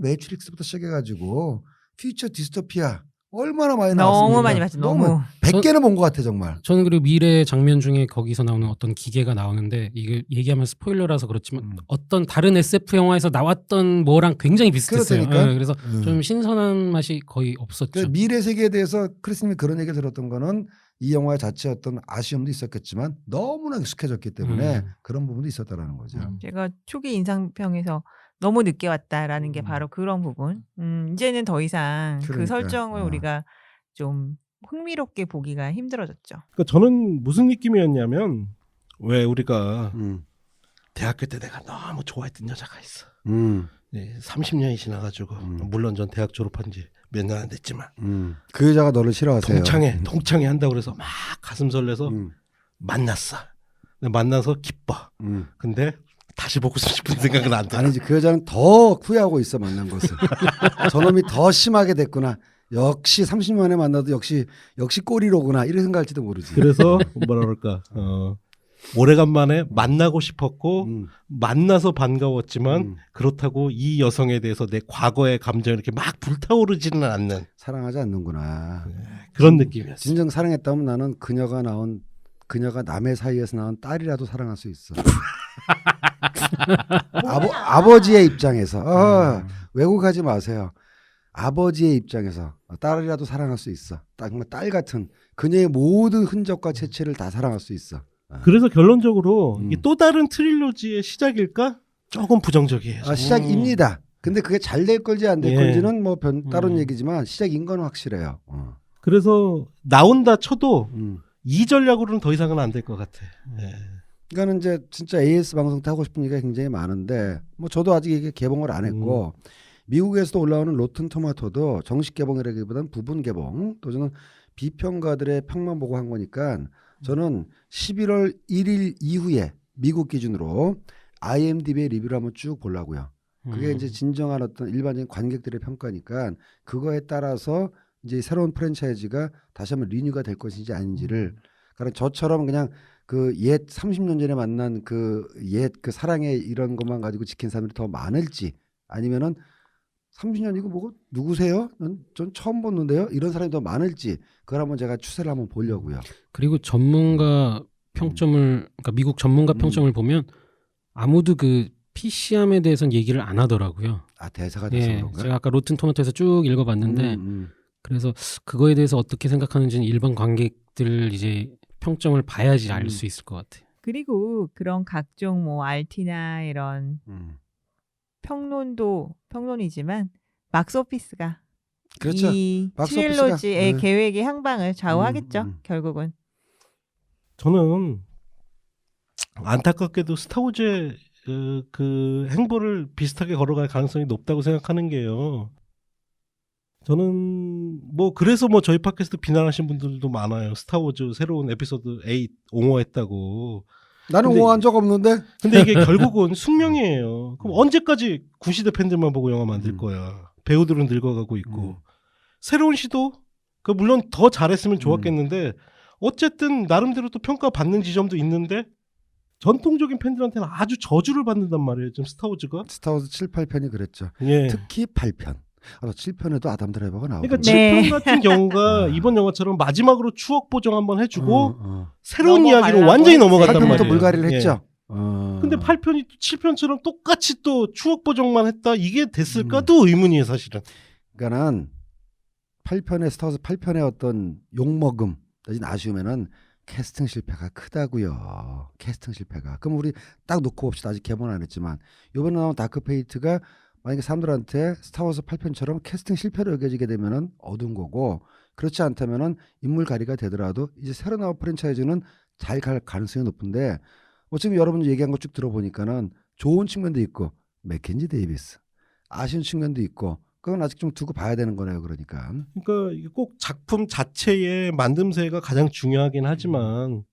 매트릭스부터 시작해가지고 퓨처 디스토피아 얼마나 많이 너무 나왔습니까? 많이 봤죠. 너무. 100개는 본 것 같아 정말. 저는 그리고 미래 장면 중에 거기서 나오는 어떤 기계가 나오는데 이게 얘기하면 스포일러라서 그렇지만 어떤 다른 SF 영화에서 나왔던 뭐랑 굉장히 비슷했어요. 그렇다니까. 네, 그래서 좀 신선한 맛이 거의 없었죠. 그 미래 세계에 대해서 크리스님이 그런 얘기를 들었던 거는 이 영화 자체의 어떤 아쉬움도 있었겠지만 너무나 익숙해졌기 때문에 그런 부분도 있었다라는 거죠. 제가 초기 인상평에서 너무 늦게 왔다라는 게 바로 그런 부분. 이제는 더 이상 그 그러니까. 설정을 우리가 좀 흥미롭게 보기가 힘들어졌죠. 그러니까 저는 무슨 느낌이었냐면 왜 우리가 대학교 때 내가 너무 좋아했던 여자가 있어. 네, 30년이 지나가지고 물론 전 대학 졸업한 지 몇 년 안 됐지만 그 여자가 너를 싫어하세요. 동창회 한다고 그래서 막 가슴 설레서 만났어. 근데 만나서 기뻐. 근데 다시 보고 싶은 생각은 안 들어. 아니지 그 여자는 더 후회하고 있어 만난 것을. 저놈이 더 심하게 됐구나. 역시 30년에 만나도 역시 꼬리로구나 이렇게 생각할지도 모르지. 그래서 뭐라 그럴까 오래간만에 만나고 싶었고 만나서 반가웠지만 그렇다고 이 여성에 대해서 내 과거의 감정이 이렇게 막 불타오르지는 않는 사랑하지 않는구나. 그런 느낌이었어. 진정 사랑했다면 나는 그녀가 남의 사이에서 낳은 딸이라도 사랑할 수 있어. 아버지의 입장에서 외국 가지 마세요. 아버지의 입장에서 딸이라도 사랑할 수 있어. 정말 딸 같은 그녀의 모든 흔적과 채취를 다 사랑할 수 있어. 그래서 결론적으로 이게 또 다른 트릴로지의 시작일까? 조금 부정적이에요. 시작입니다. 근데 그게 잘 될 건지 안 될 건지는 뭐 다른 얘기지만 시작인 건 확실해요. 그래서 나온다 쳐도 이 전략으로는 더 이상은 안 될 것 같아. 그러니까는 이제 진짜 AS 방송 때 하고 싶은 얘기가 굉장히 많은데 뭐 저도 아직 이게 개봉을 안 했고 미국에서도 올라오는 로튼 토마토도 정식 개봉이라기보다는 부분 개봉 또 저는 비평가들의 평만 보고 한 거니까 저는 11월 1일 이후에 미국 기준으로 IMDb의 리뷰를 한번 쭉 보려고요. 그게 이제 진정한 어떤 일반적인 관객들의 평가니까 그거에 따라서 이제 새로운 프랜차이즈가 다시 한번 리뉴가 될 것인지 아닌지를 그러니까 저처럼 그냥 그 옛 30년 전에 만난 그 옛 그 사랑의 이런 것만 가지고 지킨 사람들이 더 많을지 아니면은 30년이고 뭐고 누구세요? 전 처음 봤는데요. 이런 사람이 더 많을지 그걸 한번 제가 추세를 한번 보려고요. 그리고 전문가 평점을 그러니까 미국 전문가 평점을 보면 아무도 그 PC함에 대해서는 얘기를 안 하더라고요. 아 대사가 돼서 예, 그런가? 제가 아까 로튼 토마토에서 쭉 읽어봤는데 그래서 그거에 대해서 어떻게 생각하는지는 일반 관객들 이제 평점을 봐야지 알 수 있을 것 같아요. 그리고 그런 각종 뭐 RT나 이런 평론도 평론이지만 막스오피스가 그렇죠. 이 막스오피스가, 트릴로지의 계획의 향방을 좌우하겠죠. 결국은. 저는 안타깝게도 스타워즈의 그 행보를 비슷하게 걸어갈 가능성이 높다고 생각하는 게요. 저는 뭐 그래서 뭐 저희 팟캐스트 비난하신 분들도 많아요. 스타워즈 새로운 에피소드 8 옹호했다고. 나는 근데 옹호한 적 없는데. 근데 이게 결국은 숙명이에요. 그럼 언제까지 구시대 팬들만 보고 영화 만들 거야. 배우들은 늙어가고 있고. 새로운 시도? 그 물론 더 잘했으면 좋았겠는데 어쨌든 나름대로 또 평가받는 지점도 있는데 전통적인 팬들한테는 아주 저주를 받는단 말이에요. 지금 스타워즈가. 스타워즈 7, 8편이 그랬죠. 예. 특히 8편. 7편에도 아담 드라이버가 나오고. 그러니까 네. 7편 같은 경우가 이번 영화처럼 마지막으로 추억 보정 한번 해주고 새로운 넘어가려고 이야기로 완전히 넘어갔단 8편부터 말이에요. 물갈이를 예. 했죠. 근데 8편이 7편처럼 똑같이 또 추억 보정만 했다. 이게 됐을까도 의문이에요, 사실은. 그러니까는 8편의 스타워즈 8편의 어떤 욕먹음 내지는 아쉬움에는 캐스팅 실패가 크다고요. 캐스팅 실패가. 그럼 우리 딱 놓고 봅시다. 아직 개봉 안 했지만 이번에 나온 다크 페이트가 만약에 사람들한테 스타워즈 8편처럼 캐스팅 실패로 여겨지게 되면은 어두운 거고 그렇지 않다면은 인물 가리가 되더라도 이제 새로 나온 프랜차이즈는 잘 갈 가능성이 높은데 뭐 지금 여러분 얘기한 거 쭉 들어보니까는 좋은 측면도 있고 맥켄지 데이비스 아쉬운 측면도 있고 그건 아직 좀 두고 봐야 되는 거네요. 그러니까. 그러니까 이게 꼭 작품 자체의 만듦새가 가장 중요하긴 하지만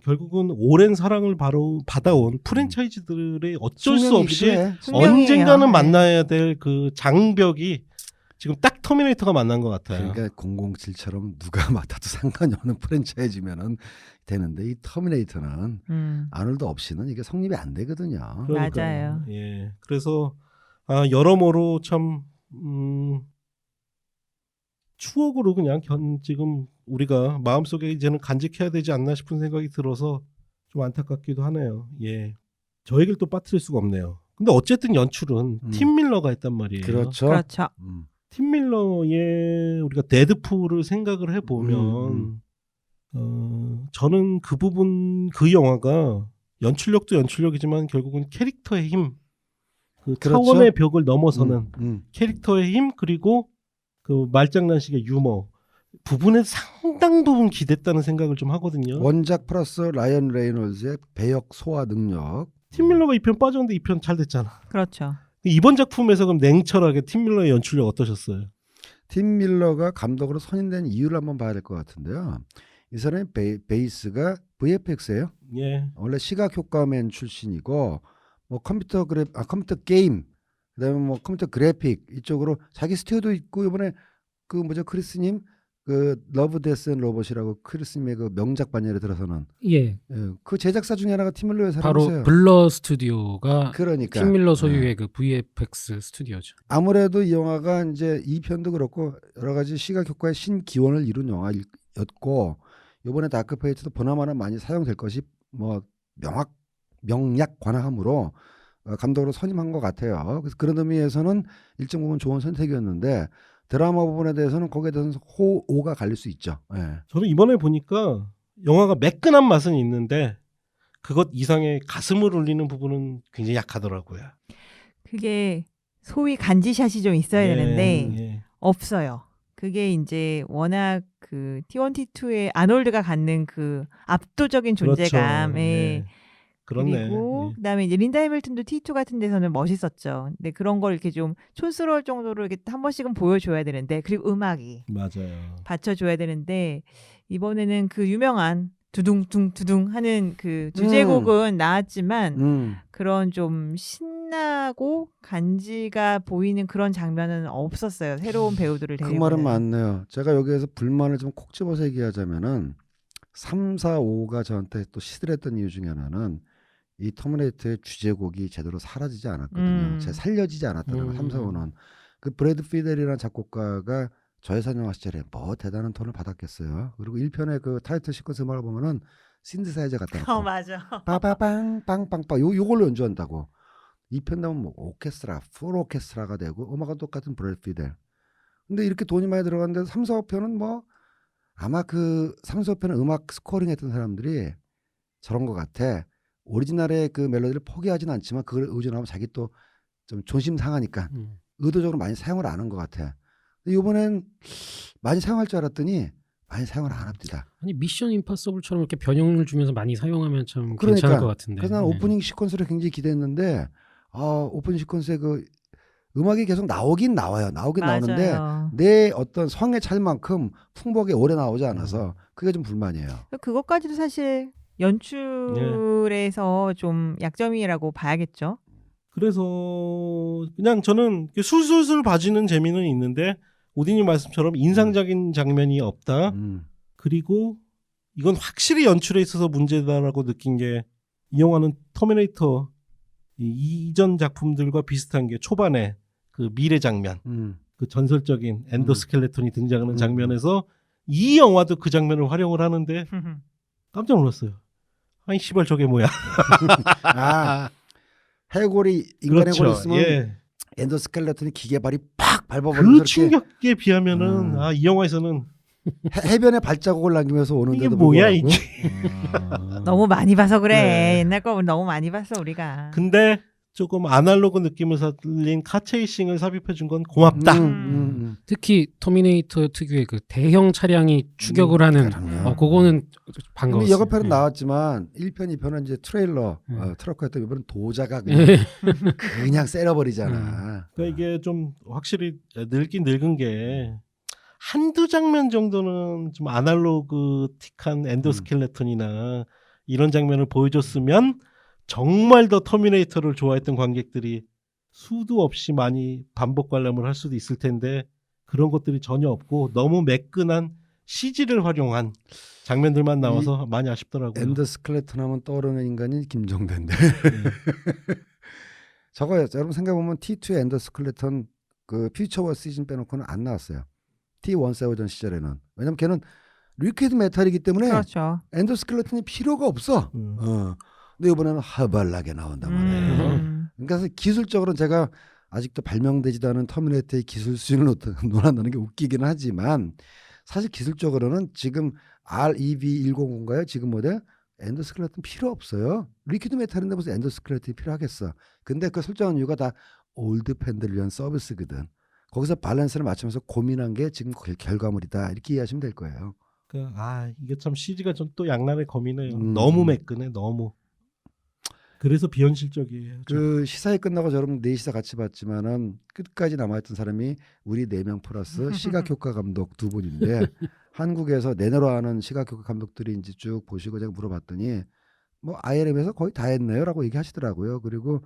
결국은 오랜 사랑을 바로 받아온 프랜차이즈들의 어쩔 수 없이 숙명이기도 해. 언젠가는 네. 만나야 될 그 장벽이 지금 딱 터미네이터가 만난 것 같아요. 그러니까 007처럼 누가 맡아도 상관이 없는 프랜차이즈면은 되는데 이 터미네이터는 아놀드 없이는 이게 성립이 안 되거든요. 그러니까요. 맞아요. 예. 그래서 여러모로 참 추억으로 그냥 지금 우리가 마음속에 이제는 간직해야 되지 않나 싶은 생각이 들어서 좀 안타깝기도 하네요. 예. 저 얘기를 또 빠뜨릴 수가 없네요. 근데 어쨌든 연출은 팀 밀러가 했단 말이에요. 그렇죠. 그렇죠. 팀 밀러의 우리가 데드풀을 생각을 해보면 저는 그 부분 그 영화가 연출력도 연출력이지만 결국은 캐릭터의 힘, 그 그렇죠. 차원의 벽을 넘어서는 캐릭터의 힘 그리고 그 말장난식의 유머 부분에 상당 부분 기댔다는 생각을 좀 하거든요. 원작 플러스 라이언 레이놀즈의 배역 소화 능력. 팀 밀러가 2편 빠졌는데 2편 잘 됐잖아. 그렇죠. 이번 작품에서 그럼 냉철하게 팀 밀러의 연출력 어떠셨어요? 팀 밀러가 감독으로 선임된 이유를 한번 봐야 될 것 같은데요. 이 사람의 베이스가 VFX예요. 예. 원래 시각 효과맨 출신이고 뭐 컴퓨터 게임 그다음에 뭐 컴퓨터 그래픽 이쪽으로 자기 스튜디오도 있고 이번에 그 뭐죠 크리스님 그 러브 데스 앤 로봇이라고 크리스님의 그 명작 반열에 들어서는 예, 그 제작사 중에 하나가 팀 밀러의 바로 사람이세요. 블러 스튜디오가 그러니까 팀 밀러 소유의 그 VFX 스튜디오죠. 아무래도 이 영화가 이제 2편도 그렇고 여러 가지 시각 효과의 신기원을 이룬 영화였고 이번에 다크 페이트도 보나마나 많이 사용될 것이 뭐 명약 관하함으로 감독으로 선임한 것 같아요. 그래서 그런 의미에서는 일정 부분 좋은 선택이었는데 드라마 부분에 대해서는 거기에 대해서는 호가 갈릴 수 있죠. 예. 저는 이번에 보니까 영화가 매끈한 맛은 있는데 그것 이상의 가슴을 울리는 부분은 굉장히 약하더라고요. 그게 소위 간지샷이 좀 있어야 예, 되는데 예. 없어요. 그게 이제 워낙 그 T1, T2의 아놀드가 갖는 그 압도적인 존재감. 그렇죠. 예. 그렇네. 그리고 예. 그다음에 이제 린다 해밀턴도 T2 같은 데서는 멋있었죠. 근데 그런 걸 이렇게 좀 촌스러울 정도로 이렇게 한 번씩은 보여줘야 되는데, 그리고 음악이 맞아요. 받쳐줘야 되는데, 이번에는 그 유명한 두둥둥 하는 그 주제곡은 나왔지만 그런 좀 신나고 간지가 보이는 그런 장면은 없었어요. 새로운 배우들을 그 데리고. 말은 맞네요. 제가 여기에서 불만을 좀 콕 집어서 얘기하자면은 3, 4, 5가 저한테 또 시들했던 이유 중에 하나는 이 터미네이터의 주제곡이 제대로 사라지지 않았거든요. 살려지지 않았다는 3, 4, 5는. 그 브래드 피델이라는 작곡가가 저예산 영화 시절에 뭐 대단한 톤을 받았겠어요. 그리고 1편의 그 타이틀 시퀀스 음악을 보면은 신디사이저 갖다 놓고 맞아. 빠바빵 빵빵빵 요걸로 연주한다고. 2편 나오면 뭐 오케스트라, 풀 오케스트라가 되고 음악은 똑같은 브래드 피델. 근데 이렇게 돈이 많이 들어갔는데 3, 4, 5편은 뭐 아마 그 3, 4, 5편은 음악 스코어링 했던 사람들이 저런 것 같아. 오리지널의 그 멜로디를 포기하진 않지만 그걸 의존하면 자기 또 좀 존심 상하니까 의도적으로 많이 사용을 안 한 것 같아. 근데 이번엔 많이 사용할 줄 알았더니 많이 사용을 안 합니다. 아니 미션 임파서블처럼 이렇게 변형을 주면서 많이 사용하면 참 그러니까, 괜찮을 것 같은데. 그래서 난 오프닝 시퀀스를 굉장히 기대했는데 오프닝 시퀀스에 그 음악이 계속 나오긴 나와요. 나오긴 맞아요. 나오는데 내 어떤 성에 찰 만큼 풍부하게 오래 나오지 않아서 그게 좀 불만이에요. 그것까지도 사실 연출에서 좀 약점이라고 봐야겠죠. 그래서 그냥 저는 술술술 봐지는 재미는 있는데 오디님 말씀처럼 인상적인 장면이 없다. 그리고 이건 확실히 연출에 있어서 문제다라고 느낀 게 이 영화는 터미네이터 이전 작품들과 비슷한 게 초반에 그 미래 장면, 그 전설적인 엔도스켈레톤이 등장하는 장면에서 이 영화도 그 장면을 활용을 하는데 깜짝 놀랐어요. 아니 씨발 저게 뭐야? 해골이 인간 해골이 있으면 예. 엔도스켈레톤이 기계발이 팍 밟아버리면서 그 이렇게 충격에 비하면은 이 영화에서는 해변에 발자국을 남기면서 이게 오는데도 뭐야 불구하고. 이게? 너무 많이 봐서 그래. 네. 옛날 거 너무 많이 봤어 우리가. 근데 조금 아날로그 느낌을 살린 카체이싱을 삽입해 준 건 고맙다. 특히 터미네이터 특유의 그 대형 차량이 추격을 하는 그거는 반가웠어요. 이미 예고편은 나왔지만 1편, 2편은 이제 트레일러 트럭커였던 이번엔 도자가 그냥 쎄려버리잖아. 그러니까 이게 좀 확실히 늙긴 늙은 게 한두 장면 정도는 좀 아날로그틱한 엔도스켈레톤이나 이런 장면을 보여줬으면 정말 더 터미네이터를 좋아했던 관객들이 수도 없이 많이 반복 관람을 할 수도 있을 텐데 그런 것들이 전혀 없고 너무 매끈한 CG를 활용한 장면들만 나와서 많이 아쉽더라고요. 엔더스켈레톤 하면 떠오르는 인간이 김정대인데. 저거 여러분 생각해보면 T2의 엔더스켈레톤 그 퓨처워 시즌 빼놓고는 안 나왔어요. T1 세워전 시절에는. 왜냐면 걔는 리퀴드 메탈이기 때문에 그렇죠. 엔더스켈레톤이 필요가 없어. 근데 이번에는 하발나게 나온단 말이에요. 그러니까 기술적으로는 제가 아직도 발명되지도 않은 터미네이터의 기술 수준을 논한다는 게 웃기긴 하지만 사실 기술적으로는 지금 REV100인가요? 지금 모델 엔더스켈레톤 필요 없어요. 리퀴드 메탈인데 무슨 엔더스켈레톤이 필요하겠어. 근데 그 설정한 이유가 다 올드 팬들을 위한 서비스거든. 거기서 밸런스를 맞추면서 고민한 게 지금 결과물이다. 이렇게 이해하시면 될 거예요. 이게 참 CG가 좀 또 양날의 검이네요. 너무 매끈해. 너무. 그래서 비현실적이에요. 그 시사회 끝나고 저랑 넷이서 같이 봤지만은 끝까지 남아있던 사람이 우리 4명 플러스 시각효과 감독 2분인데 한국에서 내내로 하는 시각효과 감독들이 이제 쭉 보시고 제가 물어봤더니 뭐 ILM에서 거의 다 했네요라고 얘기하시더라고요. 그리고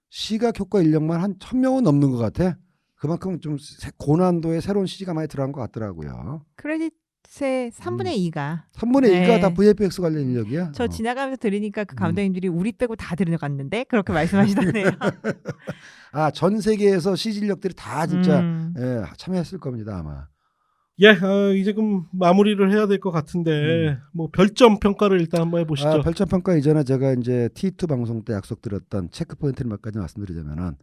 시각효과 인력만 한 1000명은 넘는 것 같아. 그만큼 좀 고난도의 새로운 CG가 많이 들어간 것 같더라고요. 크레딧의 3분의 2가 3분의 2가 다 VFX 관련 인력이야. 저 지나가면서 들으니까 그 감독님들이 우리 빼고 다 들어갔는데 그렇게 말씀하시던데요. 전 세계에서 CG 인력들이 다 진짜 참여했을 겁니다 아마. 이제 그럼 마무리를 해야 될 것 같은데 뭐 별점 평가를 일단 한번 해보시죠. 별점 평가 이전에 제가 이제 T2 방송 때 약속드렸던 체크 포인트를 몇 가지 말씀드리자면은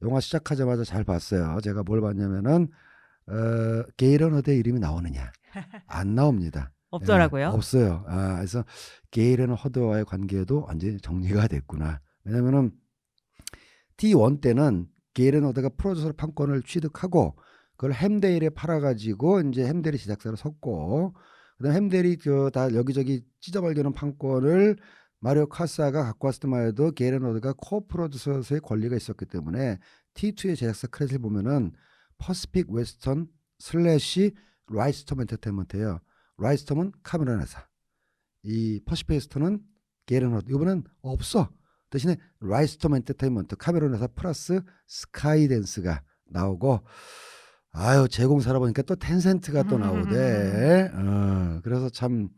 영화 시작하자마자 잘 봤어요. 제가 뭘 봤냐면은 게이런 허드의 이름이 나오느냐 안 나옵니다. 없더라고요. 없어요. 그래서 게이런 허드와의 관계도 완전히 정리가 됐구나. 왜냐면은 T1 때는 게이런 허드가 프로듀서 판권을 취득하고 그걸 햄데일에 팔아가지고 이제 햄데일이 제작사로 섰고, 그다음 햄데일이 다 여기저기 찢어버리는 판권을 마리오 카사가 갖고 왔을 때만 해도 게이렌 로드가 코프로듀서의 권리가 있었기 때문에 T2의 제작사 크레딧을 보면은 퍼시픽 웨스턴 슬래시 라이스톰 엔터테인먼트예요. 라이스톰은 카메라 회사, 이 퍼시픽 웨스턴은 게이렌 로드. 이번엔 없어. 대신에 라이스톰 엔터테인먼트 카메라 회사 플러스 스카이댄스가 나오고, 아유 제공사라 보니까 또 텐센트가 또 나오대. 그래서 참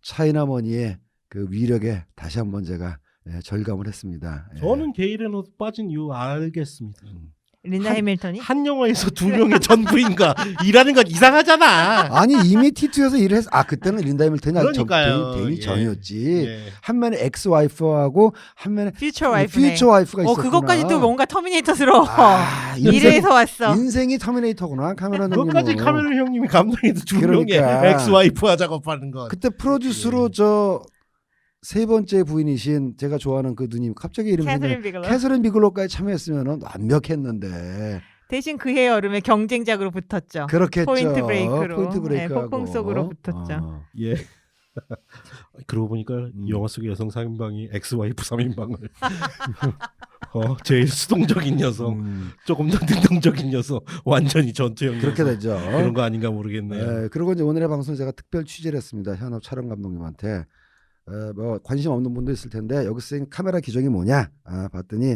차이나머니의 그 위력에 다시 한번 제가 절감을 했습니다. 저는 게이렌 로드 빠진 이유 알겠습니다. 린다 해밀턴이 한 영화에서 두 명의 전부인가 일하는 건 이상하잖아. 아니 이미 T2에서 일을 했어. 그때는 린다 해밀턴이 아직 그러니까요. 되기 예. 전이었지. 예. 한 면에 엑스 와이프하고 한 면에 퓨처 와이프네. 퓨처 와이프가 있었구나. 그것까지 또 뭔가 터미네이터스러워. 인생- 이래서 왔어. 인생이 터미네이터구나 카메라 형님. 그것까지 카메론 형님이 감독해도 두 그러니까. 명의 엑스와이프와 작업하는 건. 그때 프로듀스로 저 세 번째 부인이신 제가 좋아하는 그 누님 갑자기 이름이 캐서린 비글로. 캐서린 비글로까지 참여했으면 완벽했는데. 대신 그해 여름에 경쟁작으로 붙었죠. 그렇겠죠. 포인트 브레이크로. 포인트 브레이크하고. 폭풍 속으로 붙었죠. 예. 그러고 보니까 영화 속의 여성 3인방이 엑스와이프 3인방을 제일 수동적인 여성, 조금 더 능동적인 여성, 완전히 전투형 그렇게 여성. 되죠. 그런 거 아닌가 모르겠네요. 그리고 이제 오늘의 방송 제가 특별 취재를 했습니다. 현업 촬영 감독님한테. 뭐 관심 없는 분도 있을 텐데 여기 쓰인 카메라 기종이 뭐냐 봤더니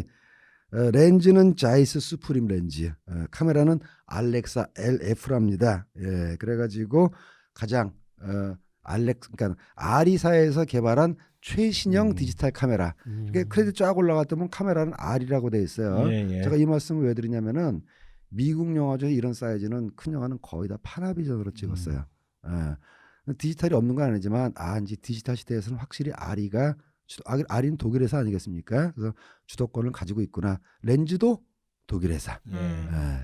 렌즈는 자이스 수프림 렌즈, 카메라는 알렉사 LF랍니다. 예, 그래가지고 가장 그러니까 아리사에서 개발한 최신형 디지털 카메라. 그러니까 크레딧 쫙 올라갔다 보면 카메라는 R이라고 돼 있어요. 예. 제가 이 말씀을 왜 드리냐면은 미국 영화 중에 이런 사이즈는 큰 영화는 거의 다 파나비전으로 찍었어요. 디지털이 없는 건 아니지만 이제 디지털 시대에서는 확실히 R이는 독일 회사 아니겠습니까? 그래서 주도권을 가지고 있구나. 렌즈도 독일 회사.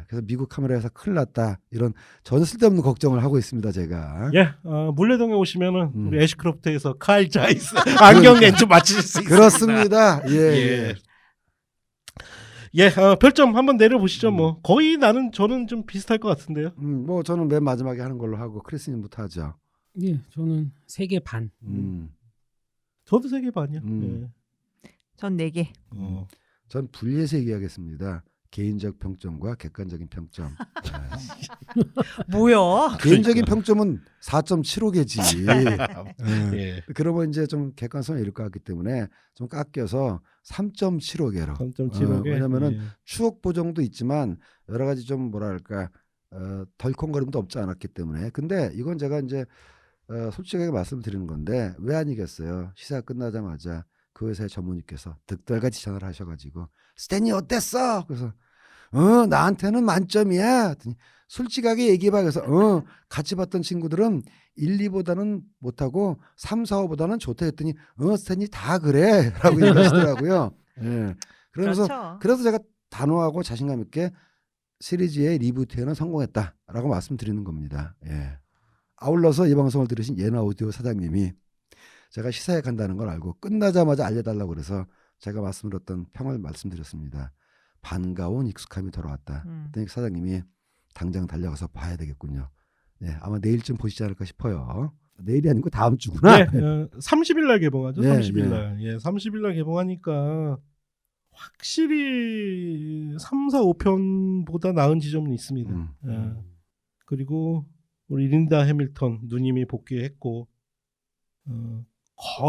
그래서 미국 카메라 회사 큰일 났다. 이런 전 쓸데없는 걱정을 하고 있습니다. 제가. 예, 물레동에 오시면은 우리 애쉬크로프트에서 칼 자이스 안경 렌즈 맞추실 수 있습니다. 그렇습니다. 예. 별점 한번 내려보시죠. 뭐 거의 저는 좀 비슷할 것 같은데요. 뭐 저는 맨 마지막에 하는 걸로 하고 크리스님부터 하죠. 예, 저는 3개 반. 저도 3개 반이요. 전 4개. 전 분리해서 얘기하겠습니다. 개인적 평점과 객관적인 평점. 뭐야? 개인적인 평점은 4.75개지. 예. 그러면 이제 좀 객관성을 잃을 것 같기 때문에 좀 깎여서 3.75개로. 3.75개. 왜냐면은 추억 보정도 있지만 여러 가지 좀 뭐랄까 덜컹거림도 없지 않았기 때문에. 근데 이건 제가 이제 솔직하게 말씀드리는 건데 왜 아니겠어요. 시사 끝나자마자 그 회사의 전무님께서 득달같이 전화를 하셔가지고 스탠리 어땠어? 그래서 나한테는 만점이야. 솔직하게 얘기해봐. 그래서 같이 봤던 친구들은 1, 2보다는 못하고 3, 4, 5보다는 좋다 했더니 스탠리 다 그래 라고 얘기하시더라고요. 예. 그러면서 그렇죠. 그래서 제가 단호하고 자신감 있게 시리즈의 리부트에는 성공했다라고 말씀드리는 겁니다. 예. 아울러서 이 방송을 들으신 예나 오디오 사장님이 제가 시사회 간다는 걸 알고 끝나자마자 알려달라고 그래서 제가 말씀드렸던 평을 말씀드렸습니다. 반가운 익숙함이 돌아왔다. 그랬더니 사장님이 당장 달려가서 봐야 되겠군요. 네, 아마 내일쯤 보시지 않을까 싶어요. 내일이 아니고 다음 주구나. 네, 30일 날 개봉하죠. 네, 30일 날. 30일 날 개봉하니까 확실히 3, 4, 5편보다 나은 지점은 있습니다. 그리고 우리 린다 해밀턴 누님이 복귀했고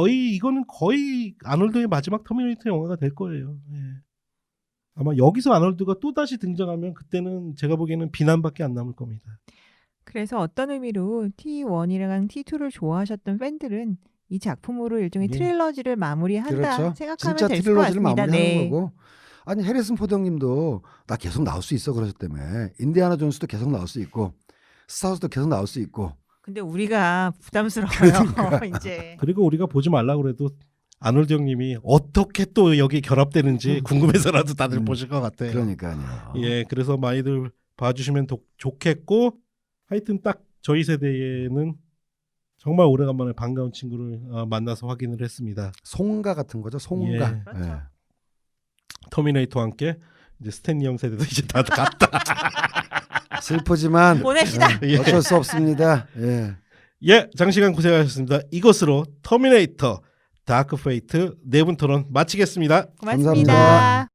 이거는 거의 아놀드의 마지막 터미네이터 영화가 될 거예요. 아마 여기서 아놀드가 또 다시 등장하면 그때는 제가 보기에는 비난밖에 안 남을 겁니다. 그래서 어떤 의미로 T1이랑 T2를 좋아하셨던 팬들은 이 작품으로 일종의 트릴러지를 마무리한다 그렇죠. 생각하면 진짜 될 것 트릴러지를 같습니다. 마무리하는 거고. 아니 해리슨 포드 형님도 나 계속 나올 수 있어 그러셨다며. 인디아나 존스도 계속 나올 수 있고 스타워즈도 계속 나올 수 있고. 근데 우리가 부담스러워요. 이제. 그리고 우리가 보지 말라고 그래도 아놀드 형님이 어떻게 또 여기 결합되는지 궁금해서라도 다들 보실 것 같아요. 그러니까요. 예, 그래서 많이들 봐주시면 좋겠고 하여튼 딱 저희 세대에는 정말 오래간만에 반가운 친구를 만나서 확인을 했습니다. 송가 같은 거죠. 송가. 예. 그렇죠. 터미네이터와 함께 이제 스탠리 형 세대도 이제 다 갔다. 슬프지만 보냅시다. 예, 어쩔 수 없습니다. 예. 예, 장시간 고생하셨습니다. 이것으로 터미네이터 다크 페이트 4분 토론 마치겠습니다. 고맙습니다. 감사합니다.